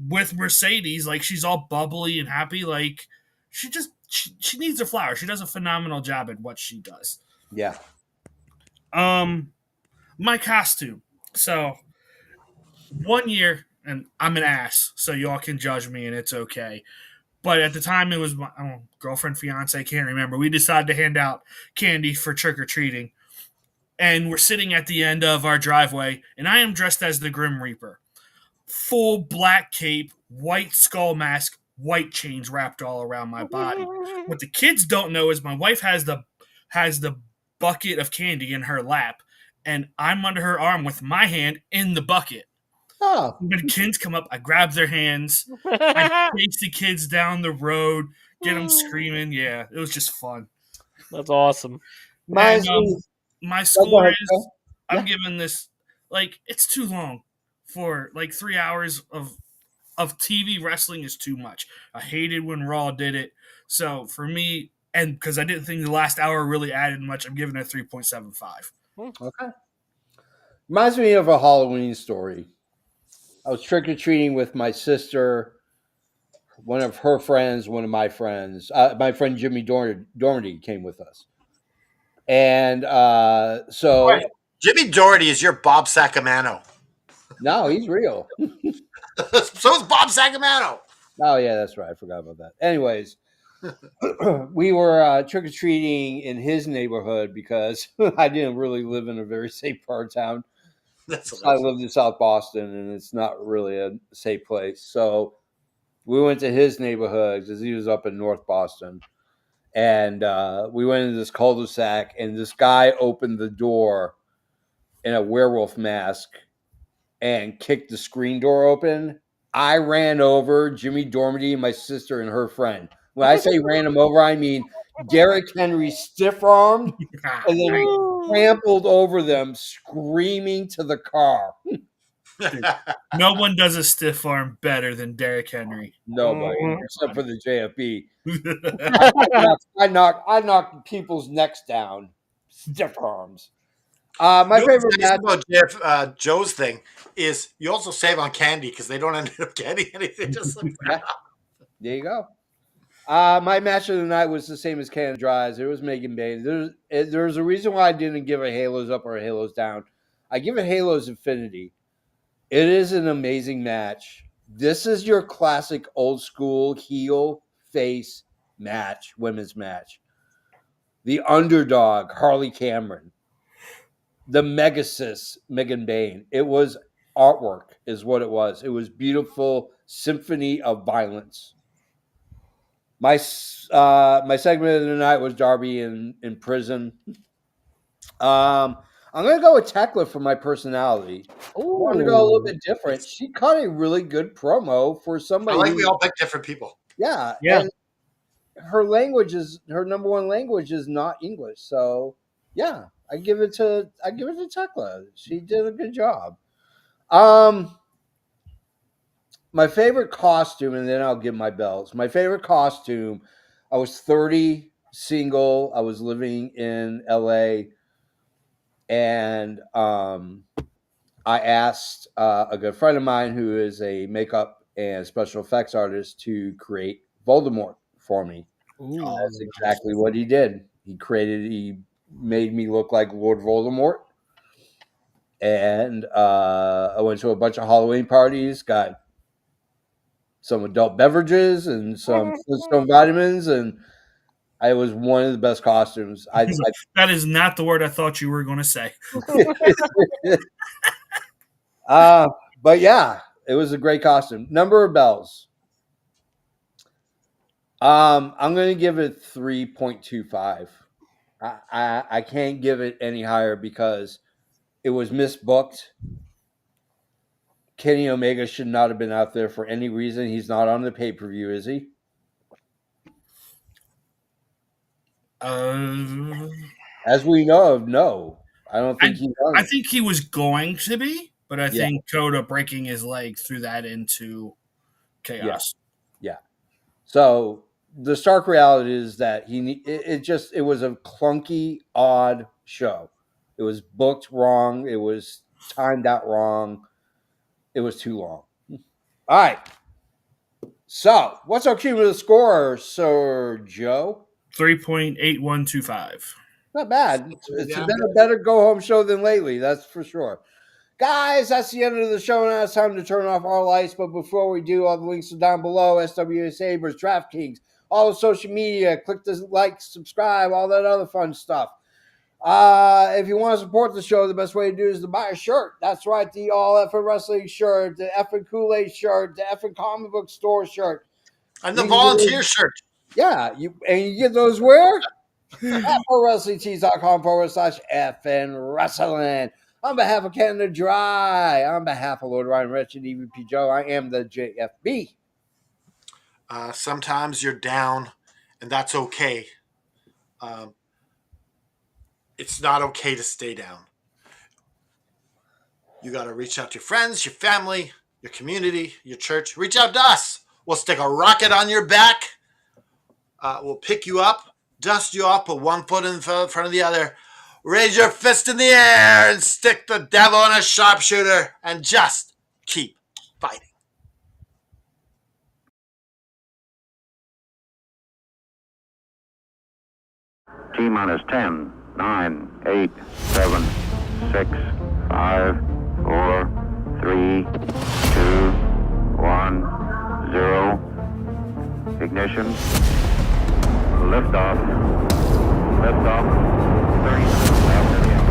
with Mercedes, like, she's all bubbly and happy. Like, she needs her flowers. She does a phenomenal job at what she does. Yeah. My costume. So 1 year, and I'm an ass, so y'all can judge me, and it's okay. But at the time, it was my girlfriend, fiance, can't remember. We decided to hand out candy for trick-or-treating. And we're sitting at the end of our driveway, and I am dressed as the Grim Reaper. Full black cape, white skull mask, white chains wrapped all around my body. What the kids don't know is my wife has the bucket of candy in her lap, and I'm under her arm with my hand in the bucket. Oh. When kids come up, I grab their hands. I chase the kids down the road, get them screaming. Yeah, it was just fun. That's awesome. And, my score is, Yeah. I'm giving this, like, it's too long. For, like, 3 hours of TV wrestling is too much. I hated when Raw did it. So, for me, and because I didn't think the last hour really added much, I'm giving it a 3.75. Okay. Reminds me of a Halloween story. I was trick-or-treating with my sister, one of her friends, one of my friends. My friend Jimmy Dormady came with us. And so... Right. Jimmy Doherty is your Bob Sacamano. No, he's real. So is Bob Sacamano. Oh, yeah, that's right. I forgot about that. Anyways, we were trick-or-treating in his neighborhood because I didn't really live in a very safe part of town. I lived in South Boston, and it's not really a safe place. So we went to his neighborhood because he was up in North Boston. And we went into this cul-de-sac, and this guy opened the door in a werewolf mask and kicked the screen door open. I ran over Jimmy Dormady, my sister, and her friend. When I say ran him over, I mean Derrick Henry stiff-armed and then Ooh. trampled over them, screaming to the car. No one does a stiff arm better than Derrick Henry. Nobody, Mhm. except for the JFB. Mm-hmm. I knock people's necks down. Stiff arms. My You know what's favorite nice match. about Joe's thing is you also save on candy because they don't end up getting anything. Just like Yeah, there you go. My match of the night was the same as Canada Dry's. It was Megan Bain. There's a reason why I didn't give a Halos up or a Halos down. I give it Halos Infinity. It is an amazing match. This is your classic old school heel face match, women's match. The underdog, Harley Cameron. The Megasis, Megan Bain. It was artwork, is what it was. It was beautiful symphony of violence. My segment of the night was Darby in prison. I'm gonna go with Tekla for my personality. I wanted to go a little bit different. She cut a really good promo for I somebody. like we all pick different people. Yeah, Yeah. and her number one language is not English. So yeah, I give it to Tekla. She did a good job. My favorite costume, and then I'll give my bells. My favorite costume. I was 30, single. I was living in LA, and I asked a good friend of mine who is a makeup and special effects artist to create Voldemort for me. That's exactly what he did. He made me look like Lord Voldemort. And I went to a bunch of Halloween parties, got some adult beverages and some Flintstone vitamins, and it was one of the best costumes. That is not the word I thought you were going to say. But yeah, it was a great costume. Number of bells. I'm going to give it 3.25. I can't give it any higher because it was misbooked. Kenny Omega should not have been out there for any reason. He's not on the pay-per-view, is he? As we know of, no. I don't think he's on. I think he was going to be, but I Yeah. think Coda breaking his leg threw that into chaos. Yeah. So the stark reality is that it was a clunky, odd show. It was booked wrong. It was timed out wrong. It was too long. All right. So what's our cumulative score, Sir Joe? 3.8125. Not bad. It's been a better go-home show than lately, that's for sure. Guys, that's the end of the show. Now it's time to turn off our lights. But before we do, all the links are down below. SWA Sabres, DraftKings, all the social media. Click the like, subscribe, all that other fun stuff. If you want to support the show, the best way to do is to buy a shirt. That's right, the All Effing Wrestling shirt, the Effing Kool-Aid shirt, the Effing Comic Book Store shirt. And the volunteer shirt. Yeah, you get those where? At ProWrestlingTees.com/FN Wrestling. On behalf of Canada Dry, on behalf of Lord Ryan Rich and EVP Joe, I am the JFB. Sometimes you're down, and that's okay. It's not okay to stay down. You got to reach out to your friends, your family, your community, your church. Reach out to us. We'll stick a rocket on your back. We'll pick you up, dust you off, put one foot in front of the other, raise your fist in the air and stick the devil in a sharpshooter and just keep fighting. T-minus 10, 9, 8, 7, 6, 5, 4, 3, 2, 1, 0. Ignition. Liftoff. Liftoff. 30 minutes after the hour.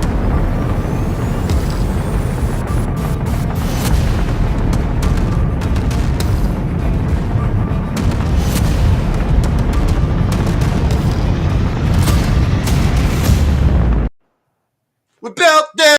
We built this.